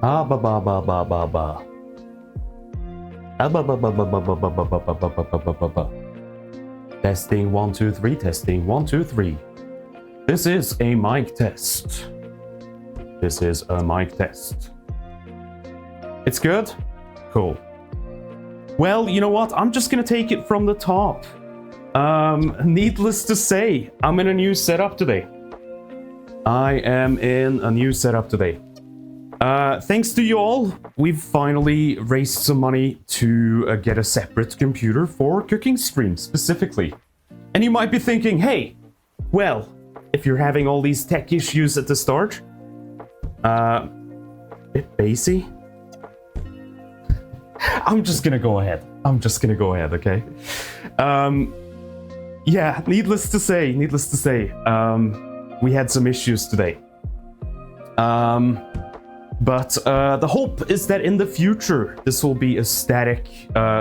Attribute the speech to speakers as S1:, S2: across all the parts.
S1: Ah ba ba ba ba ba ba. Ah ba ba ba ba ba ba ba ba ba ba ba ba ba ba. Testing 1 2 3. Testing 1 2 3. This is a mic test. This is a mic test. It's good? Cool. Well, you know what? I'm just gonna take it from the top. Needless to say, I'm in a new setup today. I am in a new setup today. Thanks to you all, we've finally raised some money to get a separate computer for cooking streams specifically. And you might be thinking, hey, well, if you're having all these tech issues at the start, bit basic. I'm just gonna go ahead. Okay? Yeah, needless to say, we had some issues today. But the hope is that in the future, this will be a static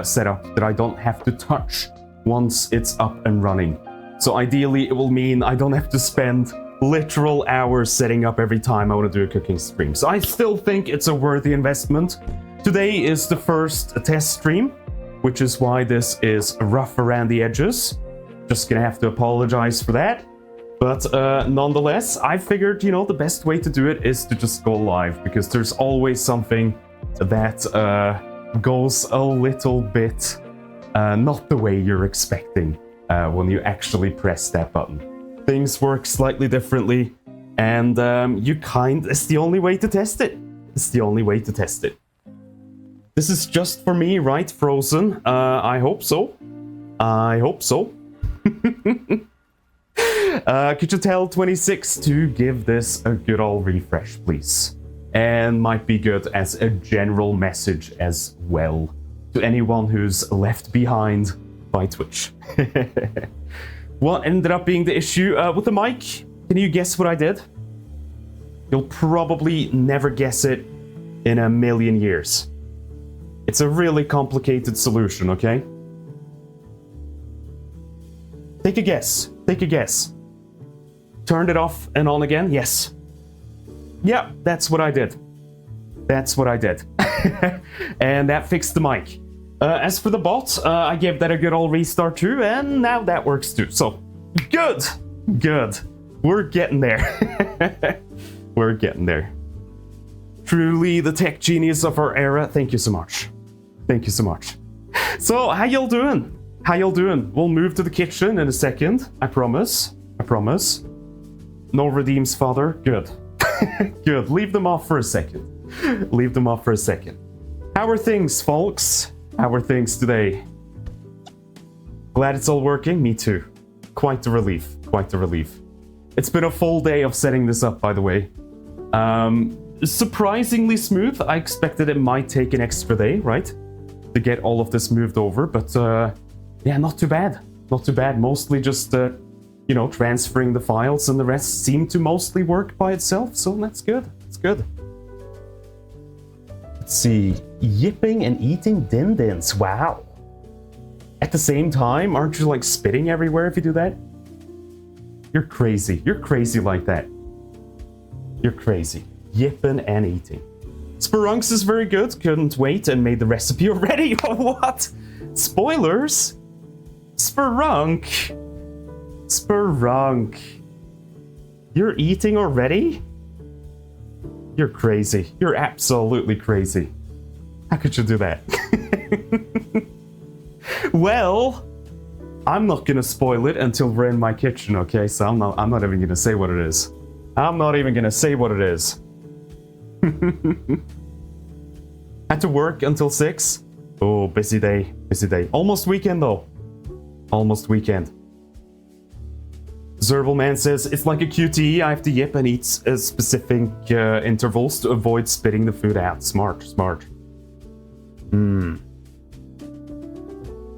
S1: setup that I don't have to touch once it's up and running. So ideally, it will mean I don't have to spend literal hours setting up every time I want to do a cooking stream. So I still think it's a worthy investment. Today is the first test stream, which is why this is rough around the edges. Just gonna have to apologize for that. But nonetheless, I figured, you know, the best way to do it is to just go live, because there's always something that goes a little bit not the way you're expecting when you actually press that button. Things work slightly differently, and it's the only way to test it. This is just for me, right, Frozen? I hope so. Could you tell 26 to give this a good old refresh, please? And might be good as a general message as well to anyone who's left behind by Twitch. What ended up being the issue with the mic? Can you guess what I did? You'll probably never guess it in a million years. It's a really complicated solution, okay? Take a guess. Turned it off and on again? Yes. Yeah, that's what I did. And that fixed the mic. As for the bot, I gave that a good old restart too, and now that works too. So, good. We're getting there. Truly the tech genius of our era. Thank you so much. So, how y'all doing? We'll move to the kitchen in a second. I promise. No redeems, father. Good. Good. Leave them off for a second. How are things, folks? How are things today? Glad it's all working? Me too. Quite a relief. It's been a full day of setting this up, by the way. Surprisingly smooth. I expected it might take an extra day, right? To get all of this moved over, but yeah, not too bad. Mostly just, transferring the files, and the rest seemed to mostly work by itself, so that's good. Let's see. Yipping and eating din-dins. Wow. At the same time, aren't you like spitting everywhere if you do that? You're crazy. You're crazy like that. You're crazy. Yipping and eating. Spelunks is very good. Couldn't wait and made the recipe already. What? Spoilers? Spelunk. You're eating already? You're crazy. You're absolutely crazy. How could you do that? Well, I'm not gonna spoil it until we're in my kitchen, okay? So I'm not even gonna say what it is. Had to work until 6. Oh, busy day. Almost weekend though. Zerbalman says, it's like a QTE, I have to yip and eat specific intervals to avoid spitting the food out. Smart.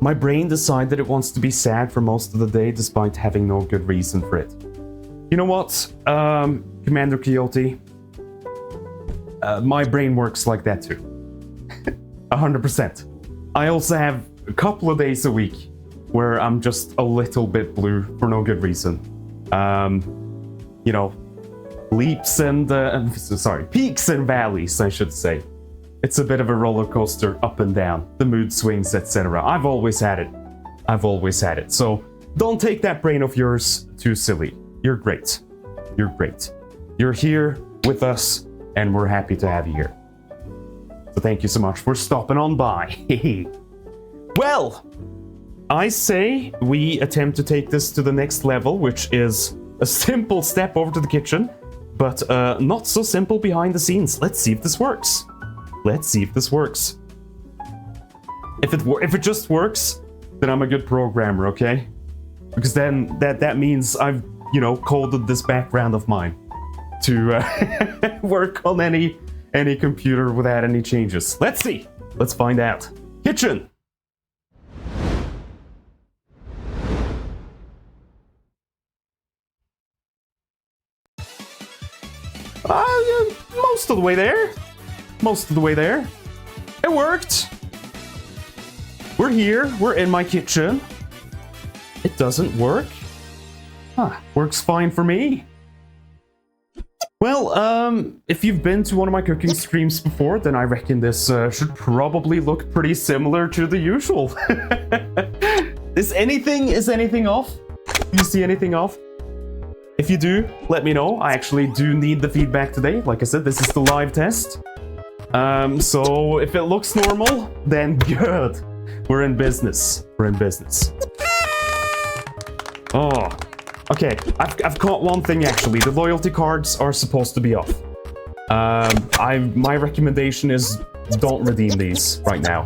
S1: My brain decided it wants to be sad for most of the day despite having no good reason for it. You know what, Commander Quixote? My brain works like that too. 100%. I also have a couple of days a week where I'm just a little bit blue for no good reason. leaps and peaks and valleys, I should say. It's a bit of a roller coaster, up and down, the mood swings, etc. I've always had it. So don't take that brain of yours too silly. You're great. You're here with us, and we're happy to have you here. So thank you so much for stopping on by. Well, I say we attempt to take this to the next level, which is a simple step over to the kitchen, but not so simple behind the scenes. Let's see if this works. If it just works, then I'm a good programmer, okay? Because then that means I've, coded this background of mine to work on any computer without any changes. Let's see. Let's find out. Kitchen. Most of the way there. It worked. We're here. We're in my kitchen. It doesn't work. Works fine for me. Well, if you've been to one of my cooking streams before, then I reckon this should probably look pretty similar to the usual. Is anything off? Do you see anything off? If you do, let me know. I actually do need the feedback today. Like I said, this is the live test. So if it looks normal, then good. We're in business. Oh, okay. I've caught one thing actually. The loyalty cards are supposed to be off. My recommendation is don't redeem these right now.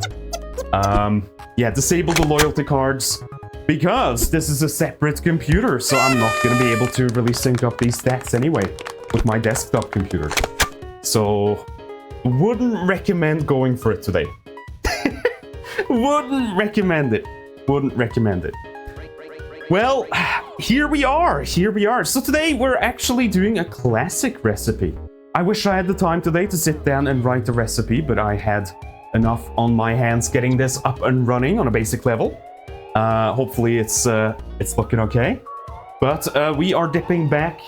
S1: Yeah, disable the loyalty cards. Because this is a separate computer, so I'm not going to be able to really sync up these stats anyway with my desktop computer. So, wouldn't recommend going for it today. Wouldn't recommend it. Well, here we are. So today we're actually doing a classic recipe. I wish I had the time today to sit down and write the recipe, but I had enough on my hands getting this up and running on a basic level. Hopefully it's looking okay. But we are dipping back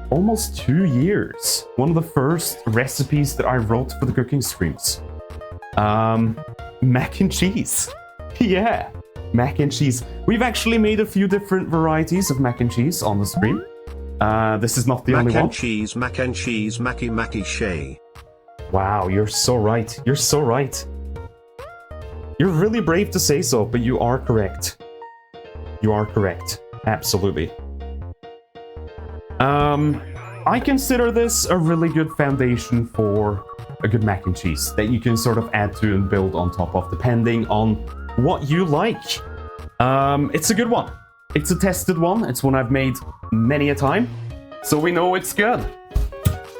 S1: almost 2 years. One of the first recipes that I wrote for the cooking streams. Mac and cheese. Yeah, mac and cheese. We've actually made a few different varieties of mac and cheese on the stream. This is not the only one.
S2: Mac and cheese, Mackie Shay.
S1: Wow, you're so right. You're really brave to say so, but you are correct. Absolutely. I consider this a really good foundation for a good mac and cheese that you can sort of add to and build on top of, depending on what you like. It's a good one. It's a tested one. It's one I've made many a time, so we know it's good.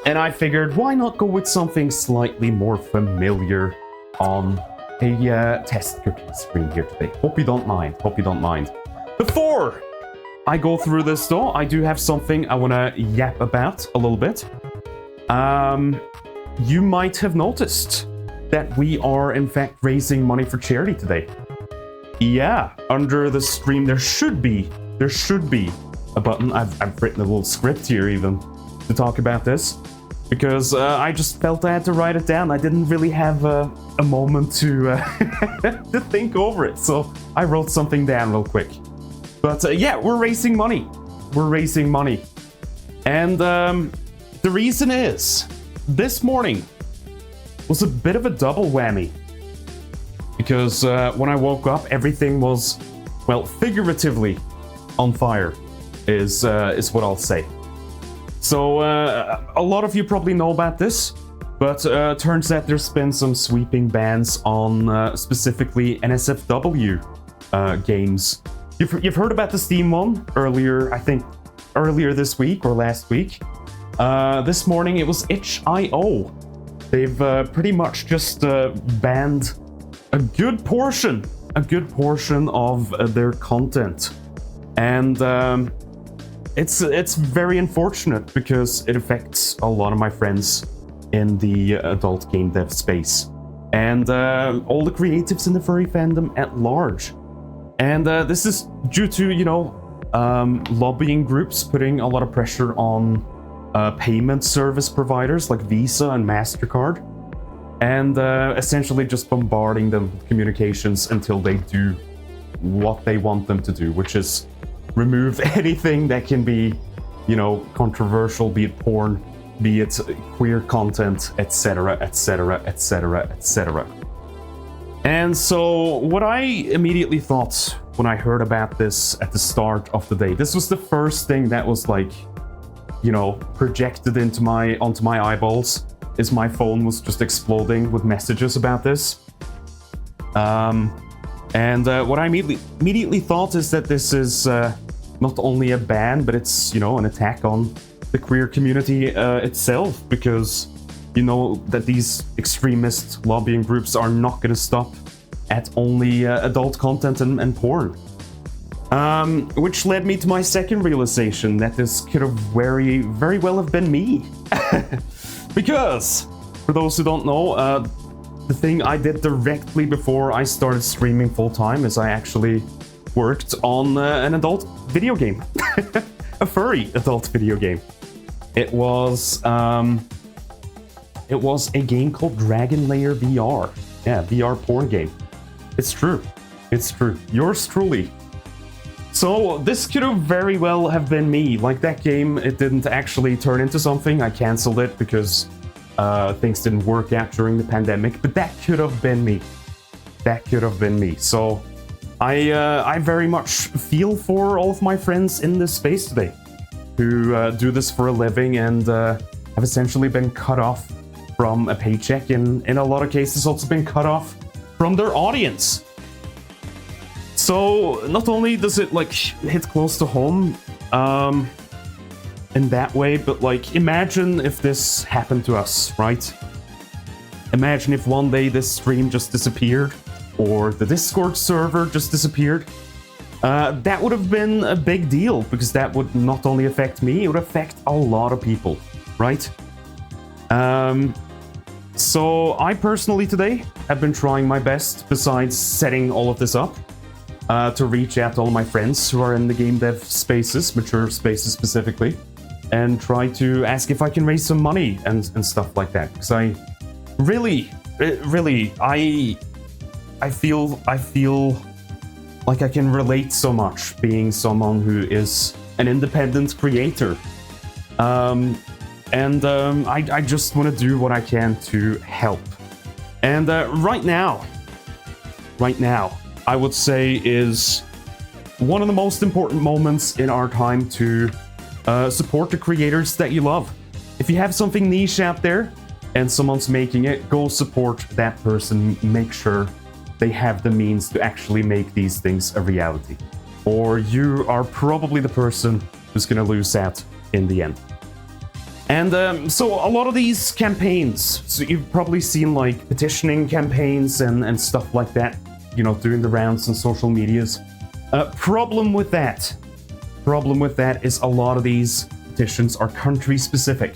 S1: And I figured, why not go with something slightly more familiar on a test cooking stream here today. Hope you don't mind. Before I go through this though, I do have something I want to yap about a little bit. You might have noticed that we are in fact raising money for charity today. Yeah, under the stream there should be a button. I've written a little script here even to talk about this. Because I just felt I had to write it down. I didn't really have a moment to to think over it, so I wrote something down real quick. But yeah, we're raising money. And the reason is, this morning was a bit of a double whammy. Because when I woke up, everything was, well, figuratively on fire, is what I'll say. So, a lot of you probably know about this, but turns out there's been some sweeping bans on specifically NSFW games. You've heard about the Steam one earlier, I think earlier this week or last week. This morning it was itch.io. They've pretty much just banned a good portion of their content. And it's very unfortunate because it affects a lot of my friends in the adult game dev space. And all the creatives in the furry fandom at large. And this is due to, lobbying groups putting a lot of pressure on payment service providers like Visa and MasterCard, and essentially just bombarding them with communications until they do what they want them to do, which is remove anything that can be, you know, controversial, be it porn, be it queer content, etc., etc., etc., etc. And so what I immediately thought when I heard about this at the start of the day, this was the first thing that was like, you know, projected onto my eyeballs, is my phone was just exploding with messages about this. What I immediately thought is that this is not only a ban, but it's, you know, an attack on the queer community itself, because you know that these extremist lobbying groups are not going to stop at only adult content and porn. Which led me to my second realization, that this could have very well have been me. Because, for those who don't know, the thing I did directly before I started streaming full-time is I actually worked on an adult video game. A furry adult video game. It was a game called Dragon Lair VR. Yeah, VR porn game. It's true. It's true. Yours truly. So this could have very well have been me. Like that game, it didn't actually turn into something. I canceled it because things didn't work out during the pandemic, but that could have been me. That could have been me. So I very much feel for all of my friends in this space today who do this for a living and have essentially been cut off from a paycheck, and in a lot of cases also been cut off from their audience. So not only does it like hit close to home in that way, but like imagine if this happened to us, right? Imagine if one day this stream just disappeared, or the Discord server just disappeared. That would have been a big deal, because that would not only affect me, it would affect a lot of people, right? So I personally today have been trying my best, besides setting all of this up, to reach out to all my friends who are in the game dev spaces, mature spaces specifically, and try to ask if I can raise some money and stuff like that. Because I really, I feel like I can relate so much, being someone who is an independent creator. I just want to do what I can to help. And right now, I would say is one of the most important moments in our time to support the creators that you love. If you have something niche out there and someone's making it, go support that person. Make sure they have the means to actually make these things a reality, or you are probably the person who's gonna lose out in the end. And so a lot of these campaigns, so you've probably seen like petitioning campaigns and stuff like that, you know, doing the rounds on social medias. Problem with that is a lot of these petitions are country specific.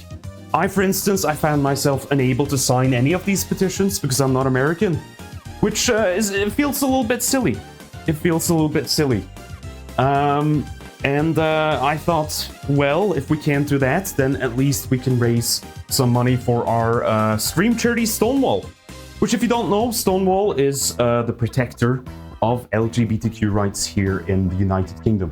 S1: For instance, I found myself unable to sign any of these petitions because I'm not American, which it feels a little bit silly. It feels a little bit silly. I thought, well, if we can't do that, then at least we can raise some money for our stream charity Stonewall. Which, if you don't know, Stonewall is the protector of LGBTQ rights here in the United Kingdom.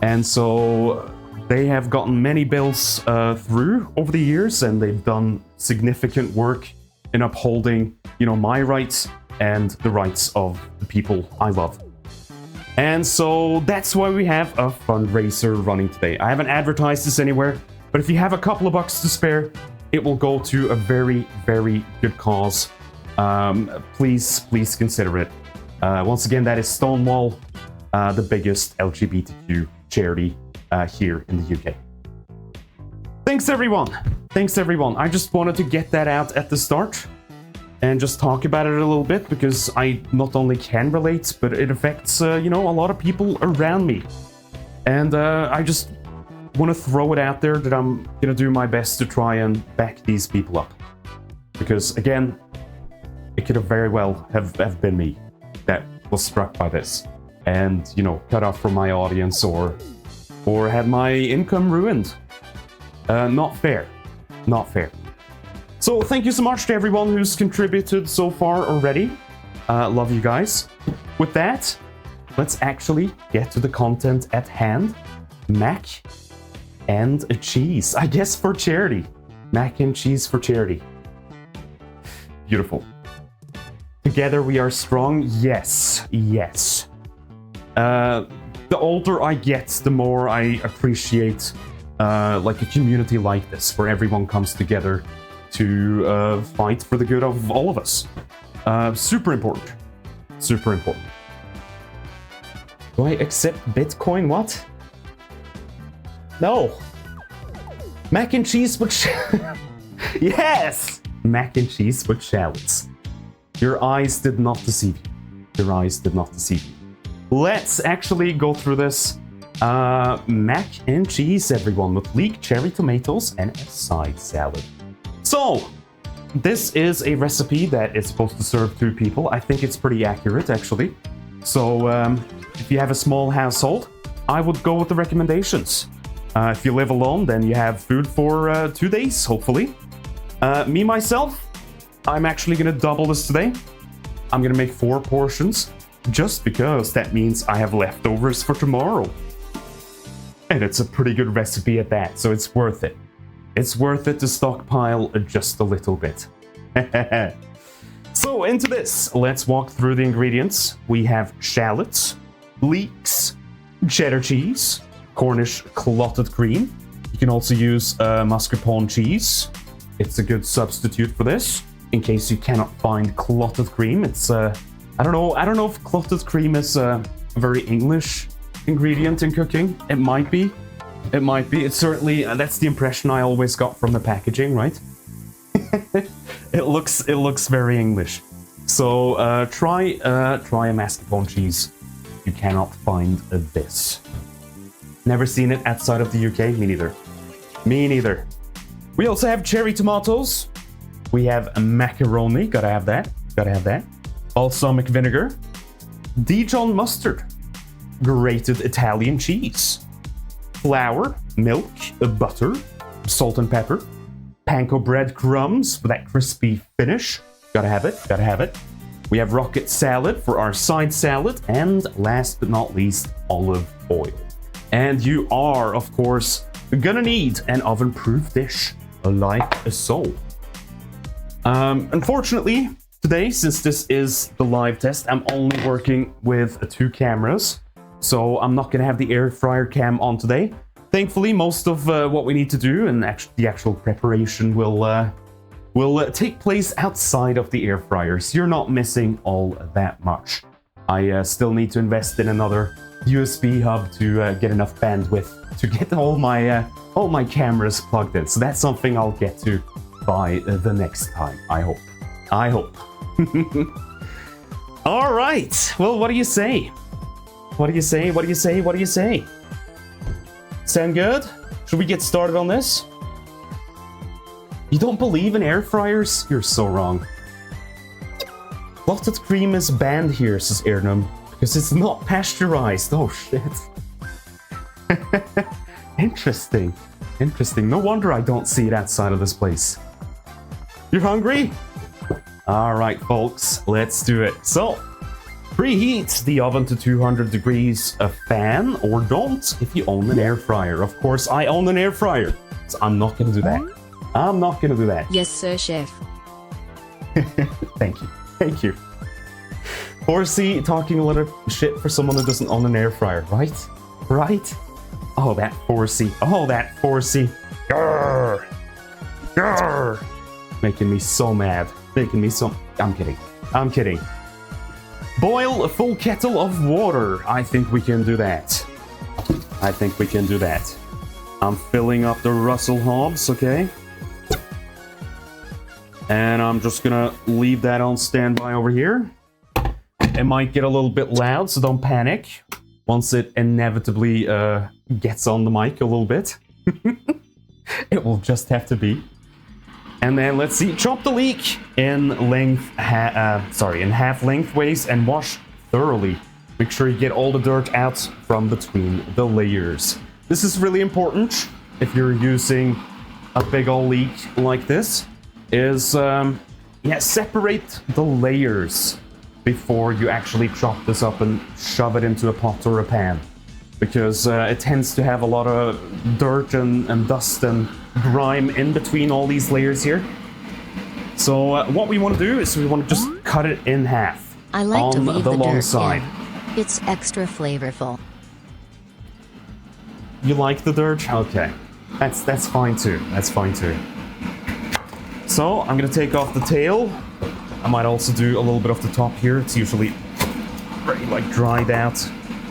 S1: And so they have gotten many bills through over the years, and they've done significant work in upholding, you know, my rights and the rights of the people I love. And so that's why we have a fundraiser running today. I haven't advertised this anywhere, but if you have a couple of bucks to spare, it will go to a very, very good cause. Please consider it. Once again, that is Stonewall, the biggest LGBTQ charity here in the UK. Thanks everyone. I just wanted to get that out at the start and just talk about it a little bit, because I not only can relate, but it affects, you know, a lot of people around me. And I just want to throw it out there that I'm going to do my best to try and back these people up. Because, again, it could have very well have been me that was struck by this. And, you know, cut off from my audience or had my income ruined. Not fair. Not fair. So thank you so much to everyone who's contributed so far already. Love you guys. With that, let's actually get to the content at hand. Mac and cheese. I guess for charity. Mac and cheese for charity. Beautiful. Together we are strong. Yes. Yes. The older I get, the more I appreciate like a community like this, where everyone comes together to fight for the good of all of us. Super important. Super important. Do I accept Bitcoin? What? No. Mac and cheese with yes! Mac and cheese with shallots. Your eyes did not deceive you. Your eyes did not deceive you. Let's actually go through this. Mac and cheese, everyone, with leek cherry tomatoes and a side salad. So, this is a recipe that is supposed to serve 2 people. I think it's pretty accurate, actually. So, if you have a small household, I would go with the recommendations. If you live alone, then you have food for 2 days, hopefully. Me, myself, I'm actually going to double this today. I'm going to make 4 portions, just because that means I have leftovers for tomorrow. And it's a pretty good recipe at that, so it's worth it. It's worth it to stockpile just a little bit. So into this, let's walk through the ingredients. We have shallots, leeks, cheddar cheese, Cornish clotted cream. You can also use mascarpone cheese. It's a good substitute for this, in case you cannot find clotted cream. It's I don't know if clotted cream is a very English ingredient in cooking. It might be. It might be. It's certainly that's the impression I always got from the packaging, right? It looks very English. So try a mascarpone cheese. You cannot find this. Never seen it outside of the UK. Me neither. Me neither. We also have cherry tomatoes. We have macaroni. Gotta have that. Gotta have that. Balsamic vinegar. Dijon mustard. Grated Italian cheese. Flour, milk, butter, salt and pepper. Panko bread crumbs for that crispy finish. Gotta have it. Gotta have it. We have rocket salad for our side salad. And last but not least, olive oil. And you are, of course, gonna need an oven-proof dish, like so. Unfortunately, today, since this is the live test, I'm only working with 2 cameras, so I'm not gonna have the air fryer cam on today. Thankfully, most of what we need to do and the actual preparation will take place outside of the air fryer, so you're not missing all that much. I still need to invest in another USB hub to get enough bandwidth to get all my cameras plugged in. So that's something I'll get to by the next time, I hope. I hope. All right. Well, what do you say? What do you say? What do you say? What do you say? Sound good? Should we get started on this? You don't believe in air fryers? You're so wrong. Clotted cream is banned here, says Ernum, because it's not pasteurized. Oh shit. Interesting. Interesting. No wonder I don't see it outside of this place. You're hungry? Alright, folks, let's do it. So, preheat the oven to 200 degrees, a fan, or don't if you own an air fryer. Of course, I own an air fryer, so I'm not gonna do that. I'm not gonna do that.
S3: Yes, sir, chef.
S1: Thank you. Thank you. Horsey talking a lot of shit for someone that doesn't own an air fryer, right? Right? Oh, that Horsey. Oh, that Horsey. Grrr. Grrr. Making me so mad. Making me so... I'm kidding. I'm kidding. Boil a full kettle of water. I think we can do that. I think we can do that. I'm filling up the Russell Hobbs, okay? And I'm just gonna leave that on standby over here. It might get a little bit loud, so don't panic. Once it inevitably gets on the mic a little bit. It will just have to be. And then let's see, chop the leek in half lengthways and wash thoroughly. Make sure you get all the dirt out from between the layers. This is really important if you're using a big old leak like this is, yeah, separate the layers before you actually chop this up and shove it into a pot or a pan. Because it tends to have a lot of dirt and dust and grime in between all these layers here. So what we want to do is we want to just cut it in half.
S3: I like to
S1: on
S3: leave
S1: the
S3: the
S1: long
S3: dirt
S1: side.
S3: in. It's extra flavorful.
S1: You like the dirt? Okay. That's fine too. That's fine too. So I'm gonna take off the tail. I might also do a little bit of the top here. It's usually very like dried out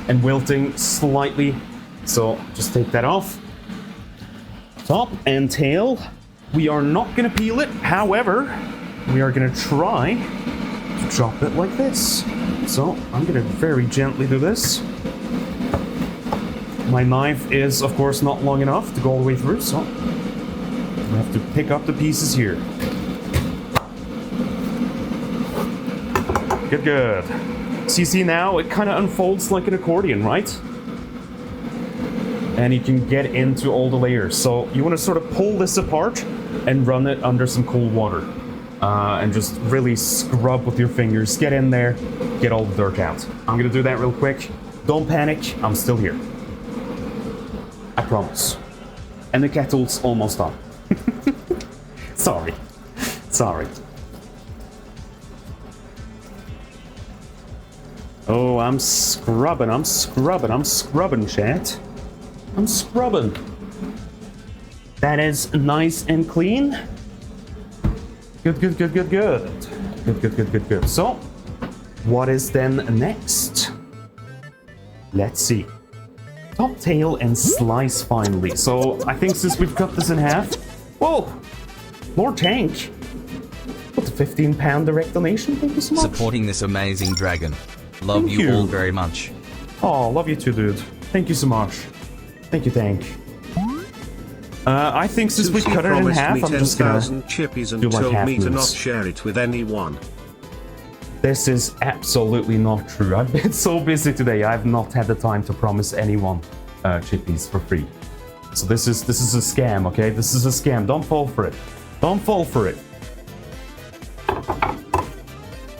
S1: and wilting slightly. So just take that off. Top and tail. We are not gonna peel it. However, we are gonna try to chop it like this. So I'm gonna very gently do this. My knife is, of course, not long enough to go all the way through, so I have to pick up the pieces here. Good, good. So you see now, it kind of unfolds like an accordion, right? And you can get into all the layers. So you want to sort of pull this apart and run it under some cold water. And just really scrub with your fingers, get in there, get all the dirt out. I'm gonna do that real quick. Don't panic, I'm still here. I promise. And the kettle's almost done. Sorry. Sorry. Oh, I'm scrubbing, chat. I'm scrubbing. That is nice and clean. Good, good, good, good, good. Good, good, good, good, good. So, what is then next? Let's see. Top, tail, and slice finally. So, I think since we've cut this in half... Whoa! More tank. What, a £15 direct donation? Thank you so much.
S4: Supporting this amazing dragon. Love
S1: Thank
S4: you
S1: you.
S4: all very much.
S1: Oh, love you too, dude. Thank you so much. Thank you, Tank. I think since we
S2: Sushi
S1: cut it in
S2: promised
S1: half,
S2: me
S1: I'm just gonna
S2: 10,000 chippies and
S1: do like
S2: told
S1: half
S2: me to not
S1: moves.
S2: share it with anyone.
S1: This is absolutely not true. I've been so busy today, I've not had the time to promise anyone chippies for free. So this is a scam, okay? This is a scam. Don't fall for it. Don't fall for it.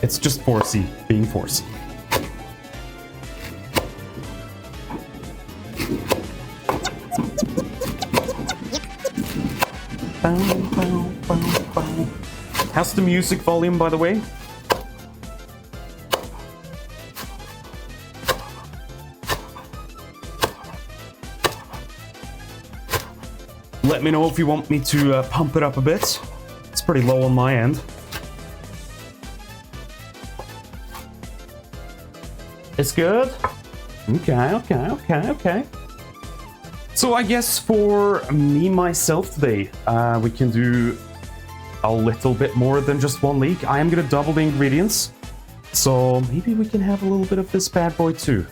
S1: It's just Forsey being Forsey. How's the music volume, by the way? Let me know if you want me to pump it up a bit. It's pretty low on my end. It's good? Okay. So I guess for me, myself today, we can do a little bit more than just one leek. I am gonna double the ingredients. So maybe we can have a little bit of this bad boy too.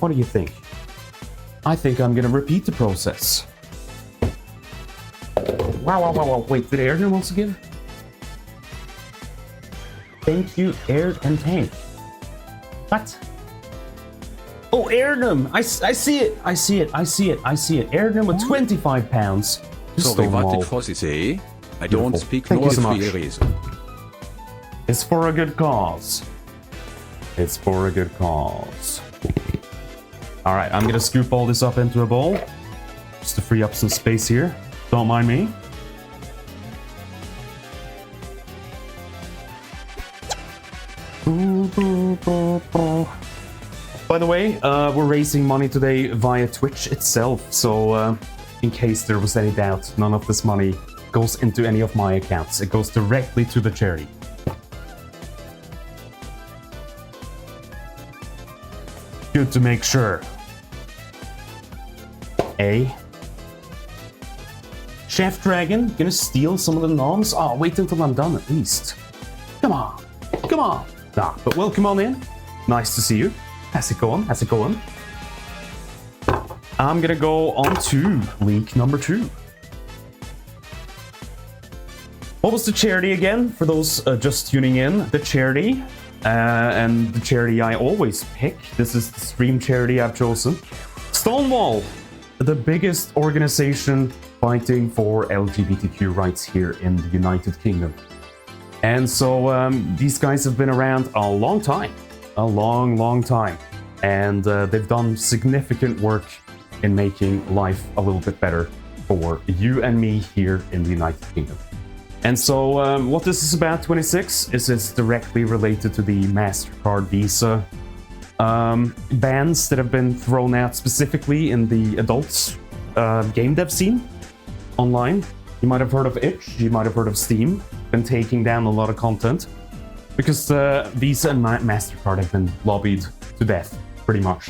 S1: What do you think? I think I'm gonna repeat the process. Wow. Wait, did Aaron also give? Thank you, Aaron and Tank. What? Oh, Aaron! I see it! Aaron with £25.
S5: Sorry, what
S1: Stonewall.
S5: did Fossi say? I
S1: Beautiful.
S5: don't speak
S1: Thank you
S5: Norse
S1: so
S5: for
S1: much.
S5: a reason.
S1: It's for a good cause. It's for a good cause. Alright, I'm gonna scoop all this up into a bowl. Just to free up some space here. Don't mind me. By the way, we're raising money today via Twitch itself, so in case there was any doubt, none of this money goes into any of my accounts. It goes directly to the charity. Good to make sure. Chef Dragon, gonna steal some of the noms? Oh, wait until I'm done at least. Come on. Nah, but welcome on in. Nice to see you. How's it going? I'm gonna go on to leak number 2. What was the charity again? For those just tuning in, the charity, and the charity I always pick. This is the stream charity I've chosen. Stonewall, the biggest organization fighting for LGBTQ rights here in the United Kingdom. And so these guys have been around a long time, a long time. And they've done significant work in making life a little bit better for you and me here in the United Kingdom. And so what this is about, 26, is it's directly related to the MasterCard Visa bans that have been thrown out specifically in the adults game dev scene online. You might have heard of itch, you might have heard of Steam, been taking down a lot of content because Visa and MasterCard have been lobbied to death, pretty much.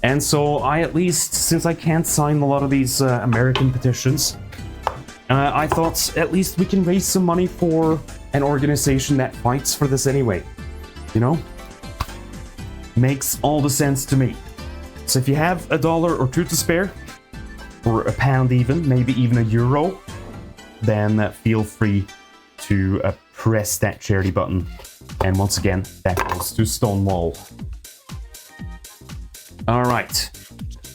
S1: And so I, at least, since I can't sign a lot of these American petitions, I thought at least we can raise some money for an organization that fights for this anyway. You know? Makes all the sense to me. So if you have $1 or $2 to spare, or £1 even, maybe even €1, then feel free to press that charity button. And once again, that goes to Stonewall. Alright.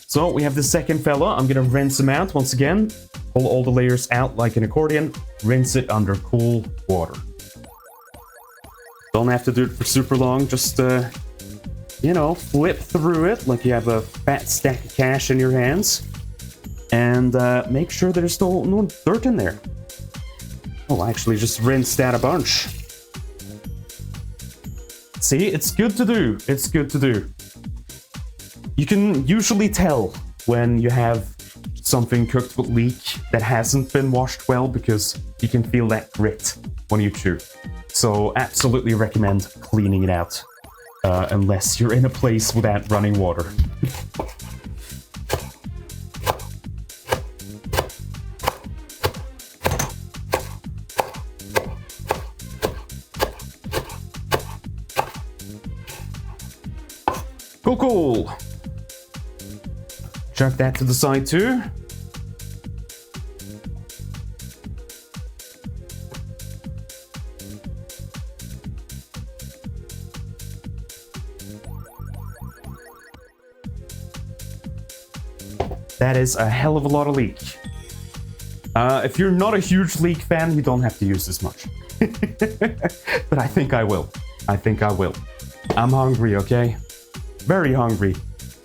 S1: So we have the second fella. I'm gonna rinse him out once again. Pull all the layers out like an accordion, rinse it under cool water. Don't have to do it for super long, just, you know, flip through it like you have a fat stack of cash in your hands. And make sure there's no dirt in there. Oh, actually just rinsed out a bunch. See, it's good to do, it's good to do. You can usually tell when you have something cooked with leek that hasn't been washed well because you can feel that grit when you chew. So absolutely recommend cleaning it out unless you're in a place without running water. Cool. Chuck that to the side too. That is a hell of a lot of leek. If you're not a huge leek fan, you don't have to use this much. But I think I will. I think I will. I'm hungry, okay? Very hungry.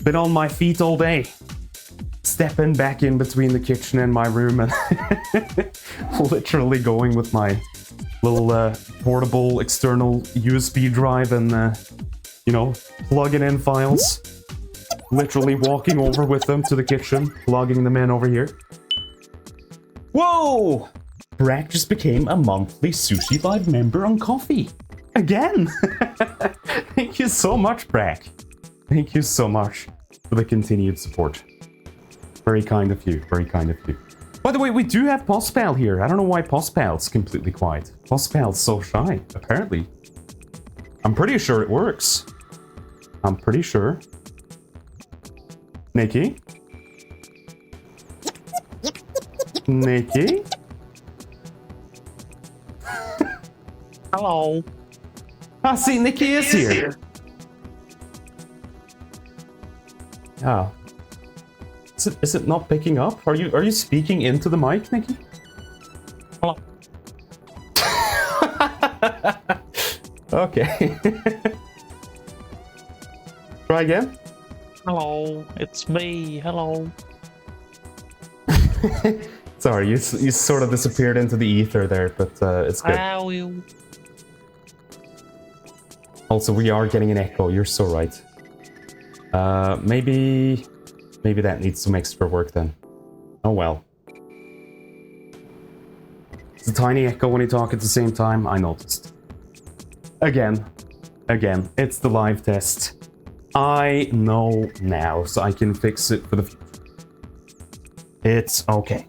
S1: Been on my feet all day. Stepping back in between the kitchen and my room and literally going with my little portable external USB drive and, you know, plugging in files. Literally walking over with them to the kitchen, plugging them in over here. Whoa! Brack just became a monthly Sushi Live member on Coffee. Again! Thank you so much, Brack. Thank you so much for the continued support. Very kind of you, very kind of you. By the way, we do have Pospal here. I don't know why Pospal's completely quiet. Pospal's so shy, apparently. I'm pretty sure it works. I'm pretty sure. Nikki? Nikki?
S6: Hello.
S1: Ah, see, Nikki is here. Oh. Is it not picking up? Are you speaking into the mic, Nikki?
S6: Hello.
S1: Okay. Try again.
S6: Hello, it's me. Hello.
S1: Sorry, you sort of disappeared into the ether there, but it's good.
S6: How are you?
S1: Also, we are getting an echo. You're so right. Maybe that needs some extra work then. Oh well. It's a tiny echo when you talk at the same time, I noticed. Again, it's the live test. I know now, so I can fix it for the future. It's okay.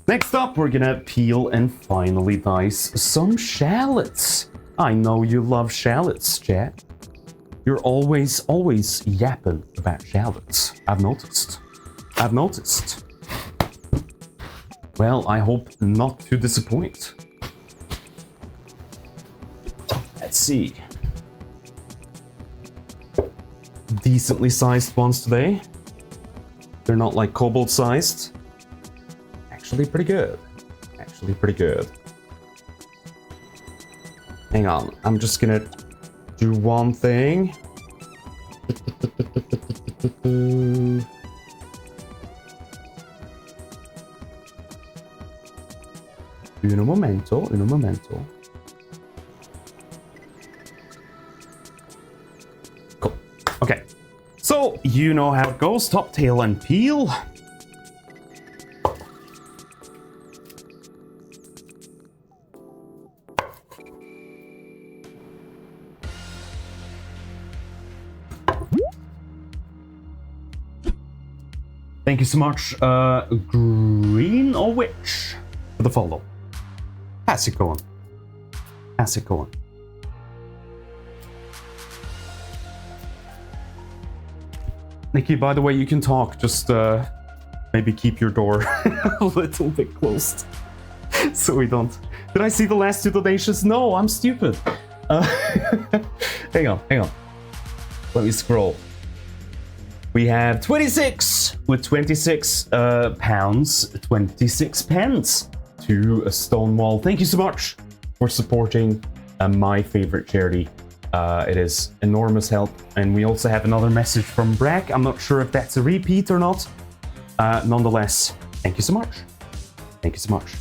S1: Next up, we're gonna peel and finally dice some shallots. I know you love shallots, chat. You're always yapping about shallots. I've noticed. Well, I hope not to disappoint. Let's see. Decently sized ones today. They're not like kobold sized. Actually, actually pretty good. Actually pretty good. Hang on, I'm just gonna do one thing. Uno momento, uno momento. Cool. Okay. So, you know how it goes. Top, tail, and peel. Thank you so much, Green or Witch, for the follow. How's it going? How's it going? Nikki, by the way, you can talk, just maybe keep your door a little bit closed. So we don't... Did I see the last two donations? No, I'm stupid. Hang on. Let me scroll. We have 26 with 26 pounds, 26 pence to a Stonewall. Thank you so much for supporting my favorite charity. It is enormous help. And we also have another message from Brack. I'm not sure if that's a repeat or not. Nonetheless, thank you so much. Thank you so much.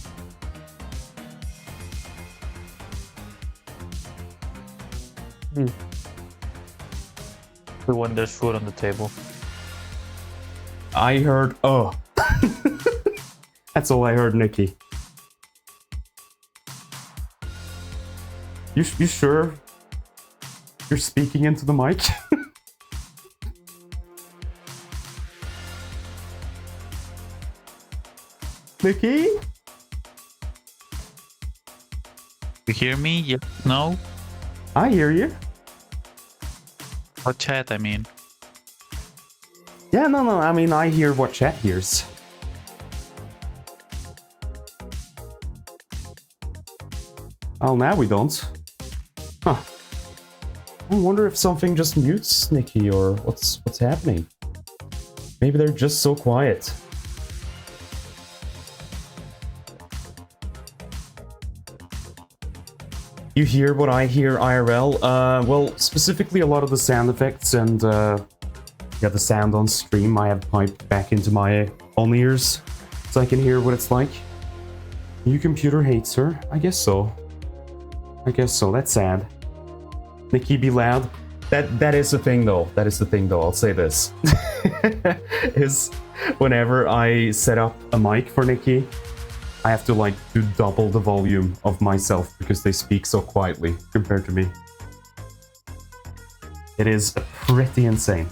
S6: When there's food on the table.
S1: I heard, oh. That's all I heard, Nikki. You sure you're speaking into the mic? Nikki?
S6: You hear me? Yes, no?
S1: I hear you.
S6: Or chat, I mean.
S1: Yeah, no, I mean, I hear what chat hears. Oh, now we don't. Huh. I wonder if something just mutes Nikki or what's happening. Maybe they're just so quiet. You hear what I hear IRL? Well, specifically a lot of the sound effects and yeah, the sound on stream I have piped back into my own ears so I can hear what it's like. New computer hates her? I guess so. I guess so, that's sad. Nikki, be loud. That is the thing though. That is the thing though, I'll say this. Is whenever I set up a mic for Nikki, I have to like do double the volume of myself because they speak so quietly compared to me. It is pretty insane.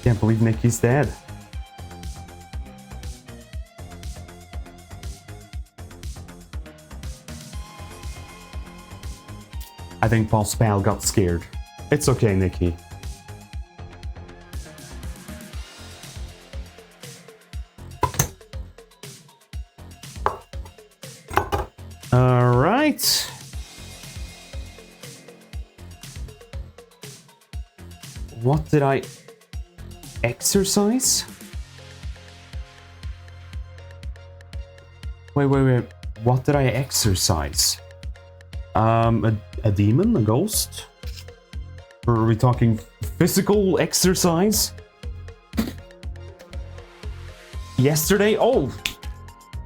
S1: Can't believe Nikki's dead. I think Boss Pal got scared. It's okay, Nikki. Alright. What did I exercise? Wait. What did I exercise? A demon? A ghost? Or are we talking physical exercise? Yesterday? Oh!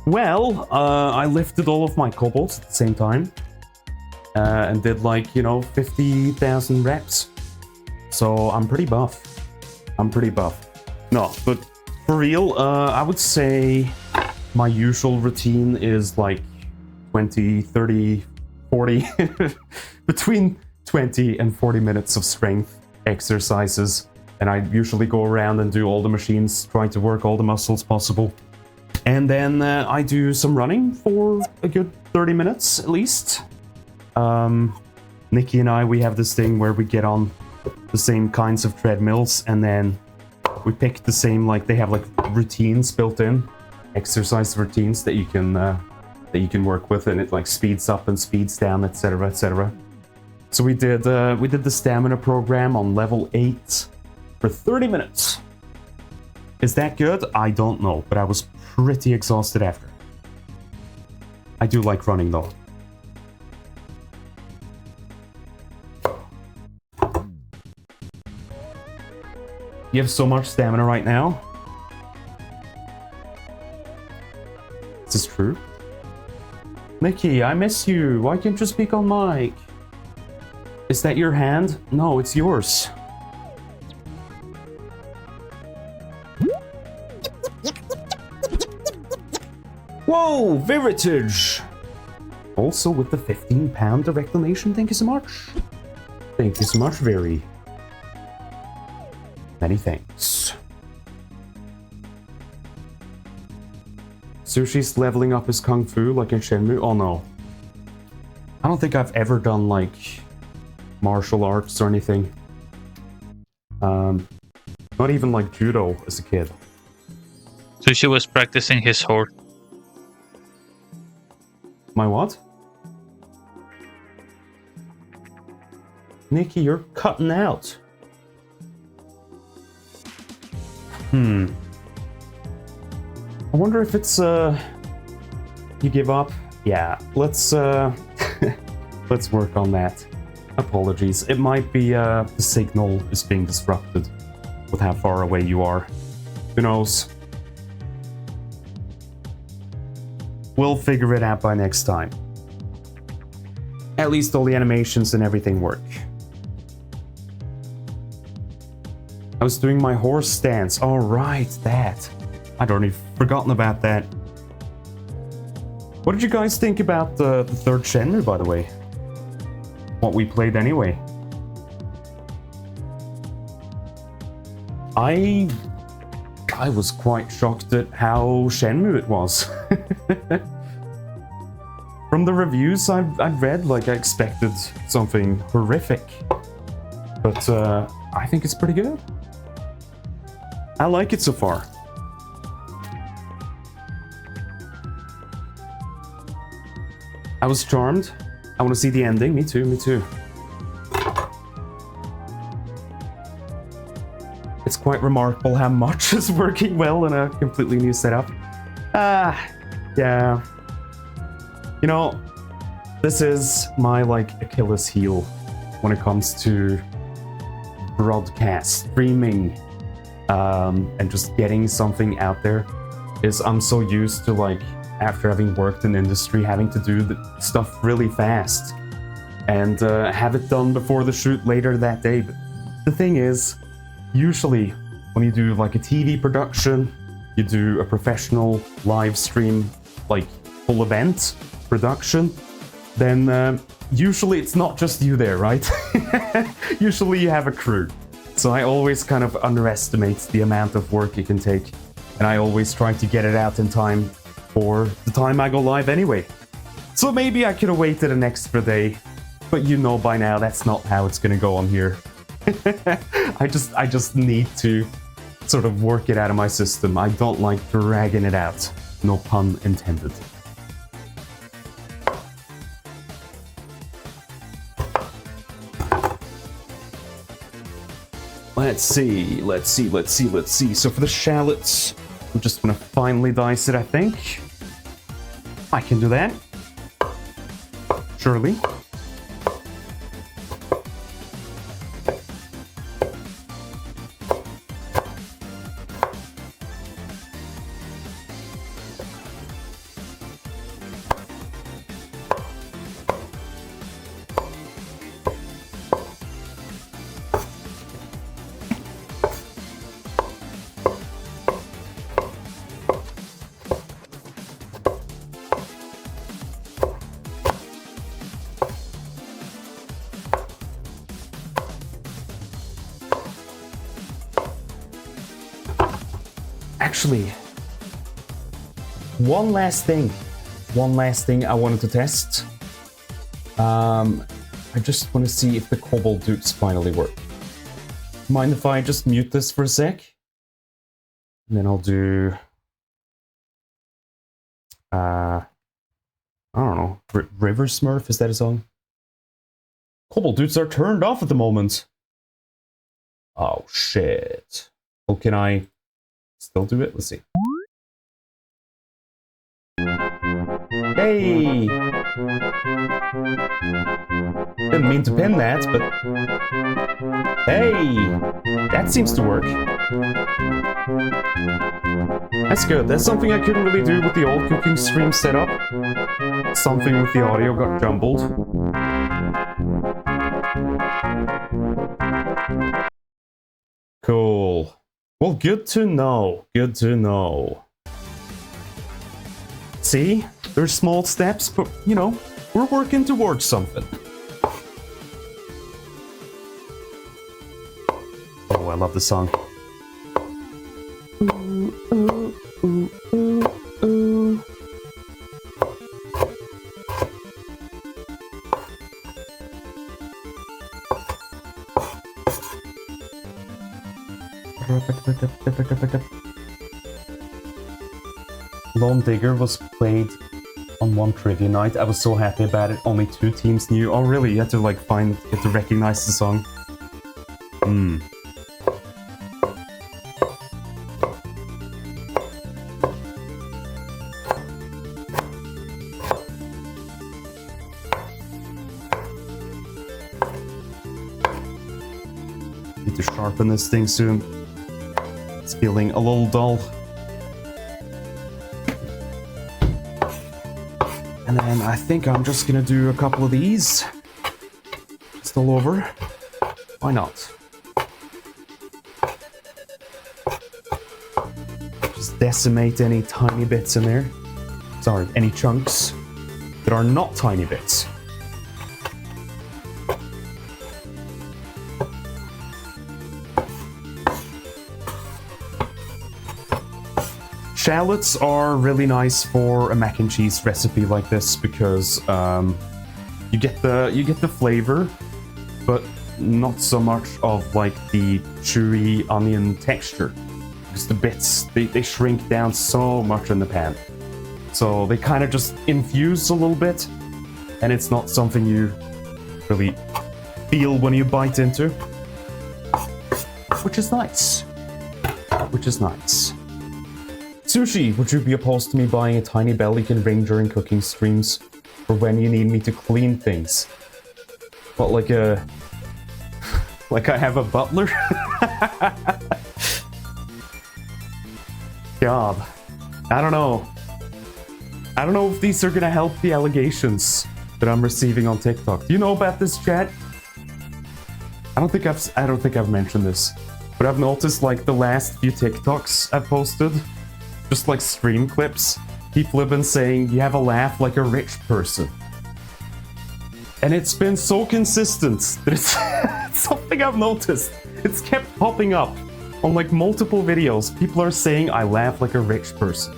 S1: Well, I lifted all of my kobolds at the same time. And did like, 50,000 reps. So I'm pretty buff. No, but for real, I would say my usual routine is like 20, 30, 40, between 20 and 40 minutes of strength exercises. And I usually go around and do all the machines, trying to work all the muscles possible. And then I do some running for a good 30 minutes at least. Nikki and I, we have this thing where we get on the same kinds of treadmills and then we pick the same, like they have like routines built in, exercise routines that you can work with, and it like speeds up and speeds down, etc., etc. So we did the stamina program on level 8 for 30 minutes. Is that good? I don't know, but I was pretty exhausted after. I do like running though. You have so much stamina right now. Is this true? Mickey, I miss you. Why can't you speak on mic? Is that your hand? No, it's yours. Whoa, Veritage! Also with the £15 direct donation, thank you so much. Thank you so much, Very. Many thanks. Sushi's leveling up his kung fu like in Shenmue? Oh no. I don't think I've ever done like martial arts or anything. Not even like judo as a kid.
S6: Sushi was practicing his horse.
S1: My what? Nikki, you're cutting out. I wonder if it's you give up? Yeah, let's let's work on that. Apologies. It might be the signal is being disrupted with how far away you are. Who knows? We'll figure it out by next time. At least all the animations and everything work. I was doing my horse stance. All right, that. I'd already forgotten about that. What did you guys think about the third Shenmue, by the way? What we played anyway. I was quite shocked at how Shenmue it was. From the reviews I've read, like I expected something horrific. But I think it's pretty good. I like it so far. I was charmed. I want to see the ending. Me too, me too. It's quite remarkable how much is working well in a completely new setup. Yeah. You know, this is my like Achilles heel when it comes to broadcast, streaming, and just getting something out there. Is I'm so used to like, after having worked in industry, having to do the stuff really fast and have it done before the shoot later that day. But the thing is, usually when you do like a TV production, you do a professional live stream, like full event production, then usually it's not just you there, right? Usually you have a crew. So I always kind of underestimate the amount of work it can take, and I always try to get it out in time for the time I go live anyway. So maybe I could have waited an extra day, but you know by now that's not how it's gonna go on here. I just need to sort of work it out of my system. I don't like dragging it out. No pun intended. Let's see. So for the shallots, I'm just gonna finely dice it, I think. I can do that. Surely. Actually, one last thing I wanted to test. I just want to see if the Cobalt Dukes finally work. Mind if I just mute this for a sec? And then I'll do... I don't know, River Smurf, is that a song? Cobble dudes are turned off at the moment. Oh shit. Well, can I still do it? Let's see. Hey! Didn't mean to pin that, but... Hey! That seems to work. That's good. That's something I couldn't really do with the old cooking stream setup. Something with the audio got jumbled. Cool. Well, good to know. Good to know. See? There's small steps, but, you know, we're working towards something. Oh, I love the song. Ooh, ooh, ooh, ooh, ooh. Lone Digger was played on one trivia night. I was so happy about it. Only 2 teams knew. Oh, really? You had to like you had to recognize the song. Need to sharpen this thing soon. It's feeling a little dull. And then I think I'm just gonna do a couple of these. Just all over. Why not? Just decimate any tiny bits in there. Sorry, any chunks that are not tiny bits. Shallots are really nice for a mac and cheese recipe like this because you get the flavor, but not so much of like the chewy onion texture because the bits they shrink down so much in the pan, so they kind of just infuse a little bit, and it's not something you really feel when you bite into, which is nice. Which is nice. Sushi, would you be opposed to me buying a tiny bell you can ring during cooking streams for when you need me to clean things? What, like a... like I have a butler? God. I don't know. I don't know if these are gonna help the allegations that I'm receiving on TikTok. Do you know about this, chat? I don't think I've mentioned this, but I've noticed like the last few TikToks I've posted, just like stream clips, people have been saying you have a laugh like a rich person. And it's been so consistent that it's, it's something I've noticed. It's kept popping up on like multiple videos. People are saying I laugh like a rich person.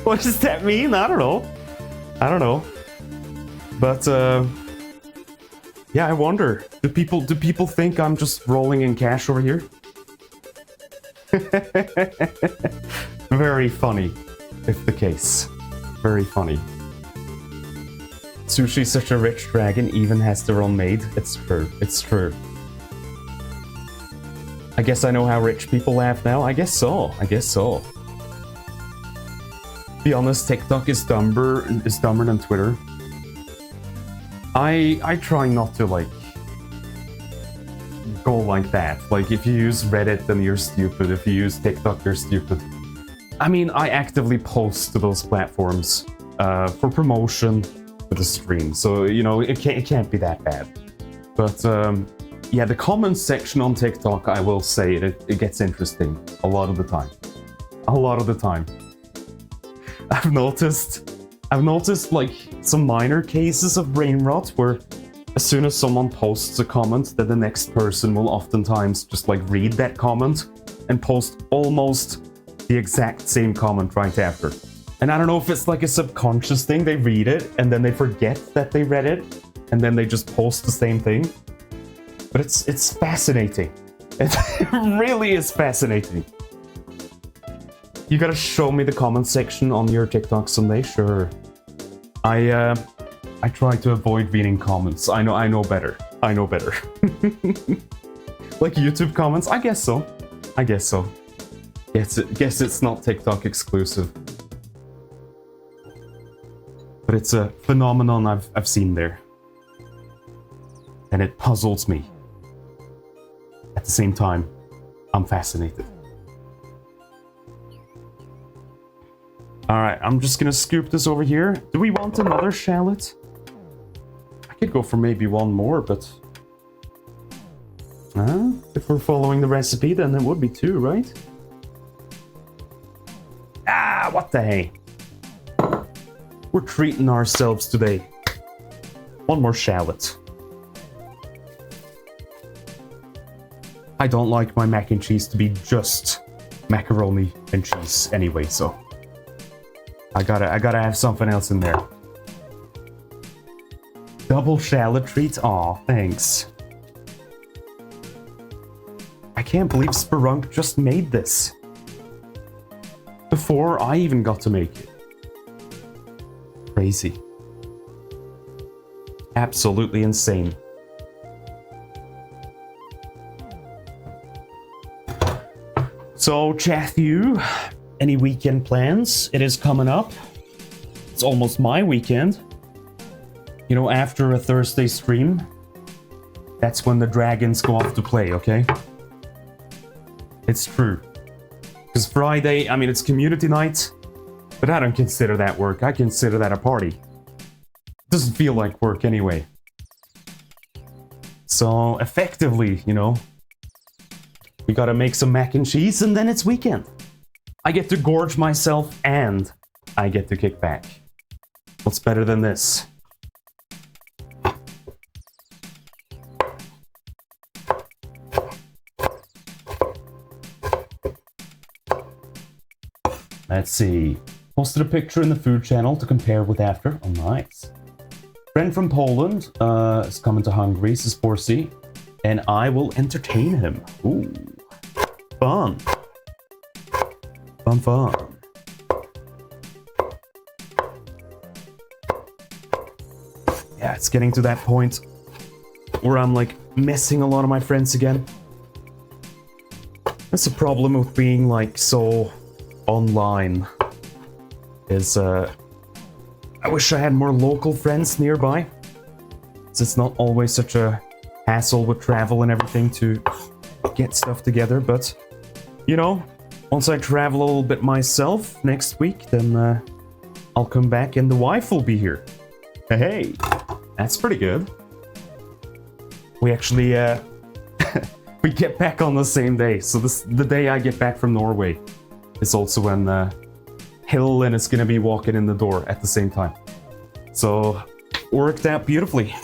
S1: What does that mean? I don't know. I don't know. But yeah, I wonder. Do people think I'm just rolling in cash over here? Very funny, if the case. Very funny. Sushi's such a rich dragon, even has their own maid. It's true. It's true. I guess I know how rich people laugh now. I guess so. I guess so. To be honest, TikTok is dumber than Twitter. I try not to like go like that. Like if you use Reddit, then you're stupid. If you use TikTok, you're stupid. I mean, I actively post to those platforms for promotion for the stream, so you know it can't be that bad. But yeah, the comments section on TikTok, I will say it gets interesting a lot of the time. A lot of the time. I've noticed like some minor cases of brain rot where as soon as someone posts a comment, that the next person will oftentimes just like read that comment and post almost the exact same comment right after. And I don't know if it's like a subconscious thing, they read it and then they forget that they read it and then they just post the same thing. But it's fascinating. It really is fascinating. You gotta show me the comment section on your TikTok someday, sure. I I try to avoid reading comments. I know better. I know better. Like YouTube comments? I guess so. I guess so. Guess it's not TikTok exclusive. But it's a phenomenon I've seen there. And it puzzles me. At the same time, I'm fascinated. Alright, I'm just gonna scoop this over here. Do we want another shallot? I could go for maybe one more, but... if we're following the recipe, then it would be two, right? Ah, what the hey? We're treating ourselves today. One more shallot. I don't like my mac and cheese to be just macaroni and cheese anyway, so... I gotta have something else in there. Double shallot treats? Aw, thanks. I can't believe Spelunk just made this. Before I even got to make it. Crazy. Absolutely insane. So, Chathu, any weekend plans? It is coming up. It's almost my weekend. You know, after a Thursday stream, that's when the dragons go off to play, okay? It's true. Because Friday, I mean, it's community night, but I don't consider that work. I consider that a party. It doesn't feel like work anyway. So, effectively, you know, we gotta make some mac and cheese and then it's weekend. I get to gorge myself and I get to kick back. What's better than this? Let's see. Posted a picture in the food channel to compare with after. Oh, nice. Friend from Poland is coming to Hungary, says Forsey, and I will entertain him. Ooh. Fun. Fun. Yeah, it's getting to that point where I'm like missing a lot of my friends again. That's the problem with being like so online. Is I wish I had more local friends nearby. It's not always such a hassle with travel and everything to get stuff together, but you know, once I travel a little bit myself next week, then I'll come back and the wife will be here. Hey, that's pretty good. We actually we get back on the same day, so the day I get back from Norway is also when Hill is gonna be walking in the door at the same time. So worked out beautifully.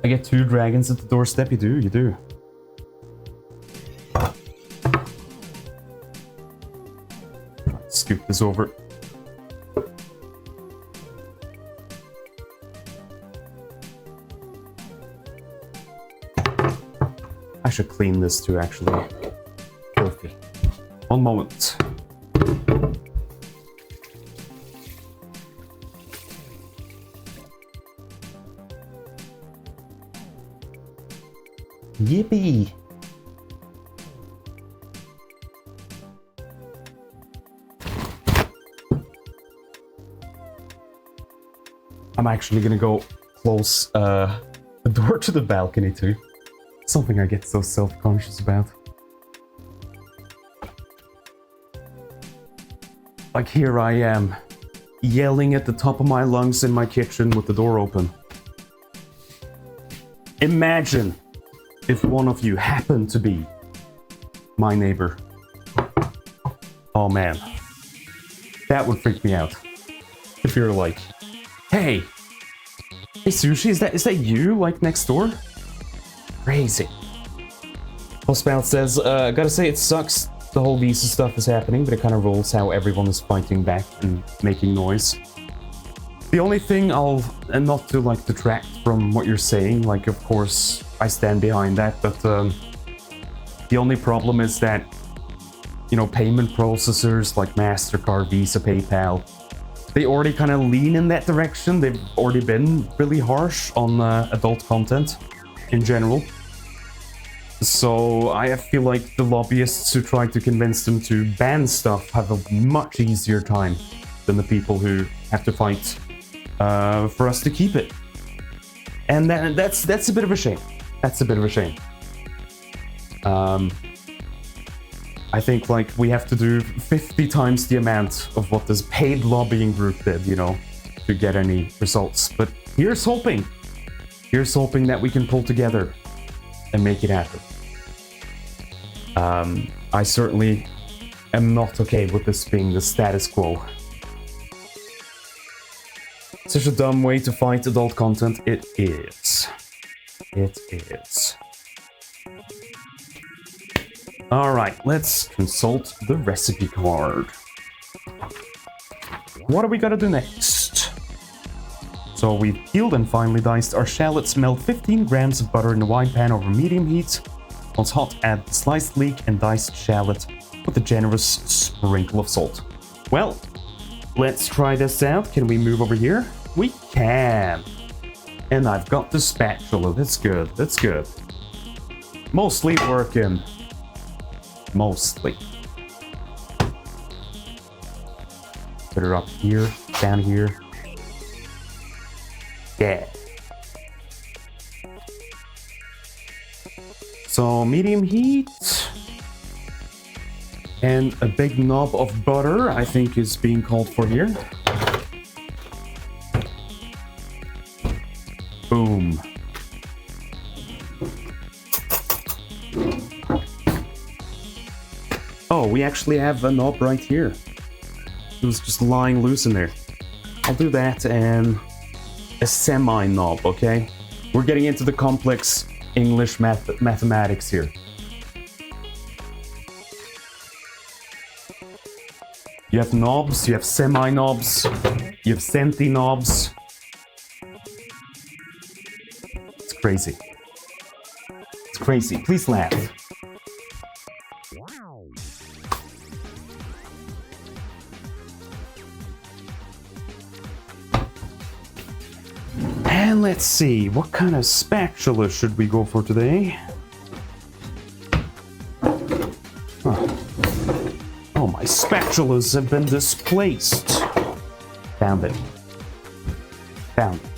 S1: I get 2 dragons at the doorstep. You do. Scoop this over. I should clean this too, actually. Filthy. One moment. Yippee! I'm actually gonna go close the door to the balcony too. Something I get so self-conscious about. Like here I am, yelling at the top of my lungs in my kitchen with the door open. Imagine if one of you happened to be my neighbor. Oh man, that would freak me out. If you're like, hey Sushi, is that you, like, next door? Crazy. Postbound says, gotta say it sucks the whole visa stuff is happening, but it kind of rules how everyone is fighting back and making noise. The only thing and not to like detract from what you're saying, like of course I stand behind that, but The only problem is that, you know, payment processors like MasterCard, Visa, PayPal, they already kind of lean in that direction. They've already been really harsh on adult content in general. So I feel like the lobbyists who try to convince them to ban stuff have a much easier time than the people who have to fight for us to keep it. And that's a bit of a shame. That's a bit of a shame. I think like we have to do 50 times the amount of what this paid lobbying group did, you know, to get any results. But here's hoping. Here's hoping that we can pull together and make it happen. I certainly am not okay with this being the status quo. Such a dumb way to fight adult content. It is. It is. Alright, let's consult the recipe card. What are we gonna do next? So we've peeled and finely diced our shallots. Melt 15 grams of butter in a wide pan over medium heat. Once hot, add the sliced leek and diced shallot with a generous sprinkle of salt. Well, let's try this out. Can we move over here? We can. And I've got the spatula. That's good. That's good. Mostly working. Mostly. Put it up here, down here. Yeah. So medium heat. And a big knob of butter, I think, is being called for here. Boom. Oh, we actually have a knob right here. It was just lying loose in there. I'll do that and a semi-knob, okay? We're getting into the complex English mathematics here. You have knobs, you have semi-knobs, you have centi-knobs. It's crazy. It's crazy. Please laugh. And let's see, what kind of spatula should we go for today? Oh, my spatulas have been displaced. Found it. Found it.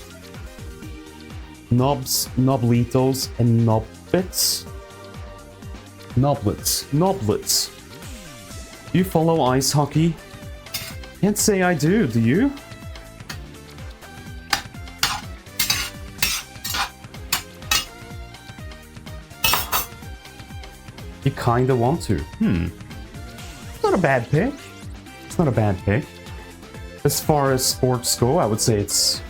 S1: Knobs, knoblitos, and knobbits. Knoblets. Do you follow ice hockey? Can't say I do you? You kinda want to. It's not a bad pick. It's not a bad pick. As far as sports go, I would say it's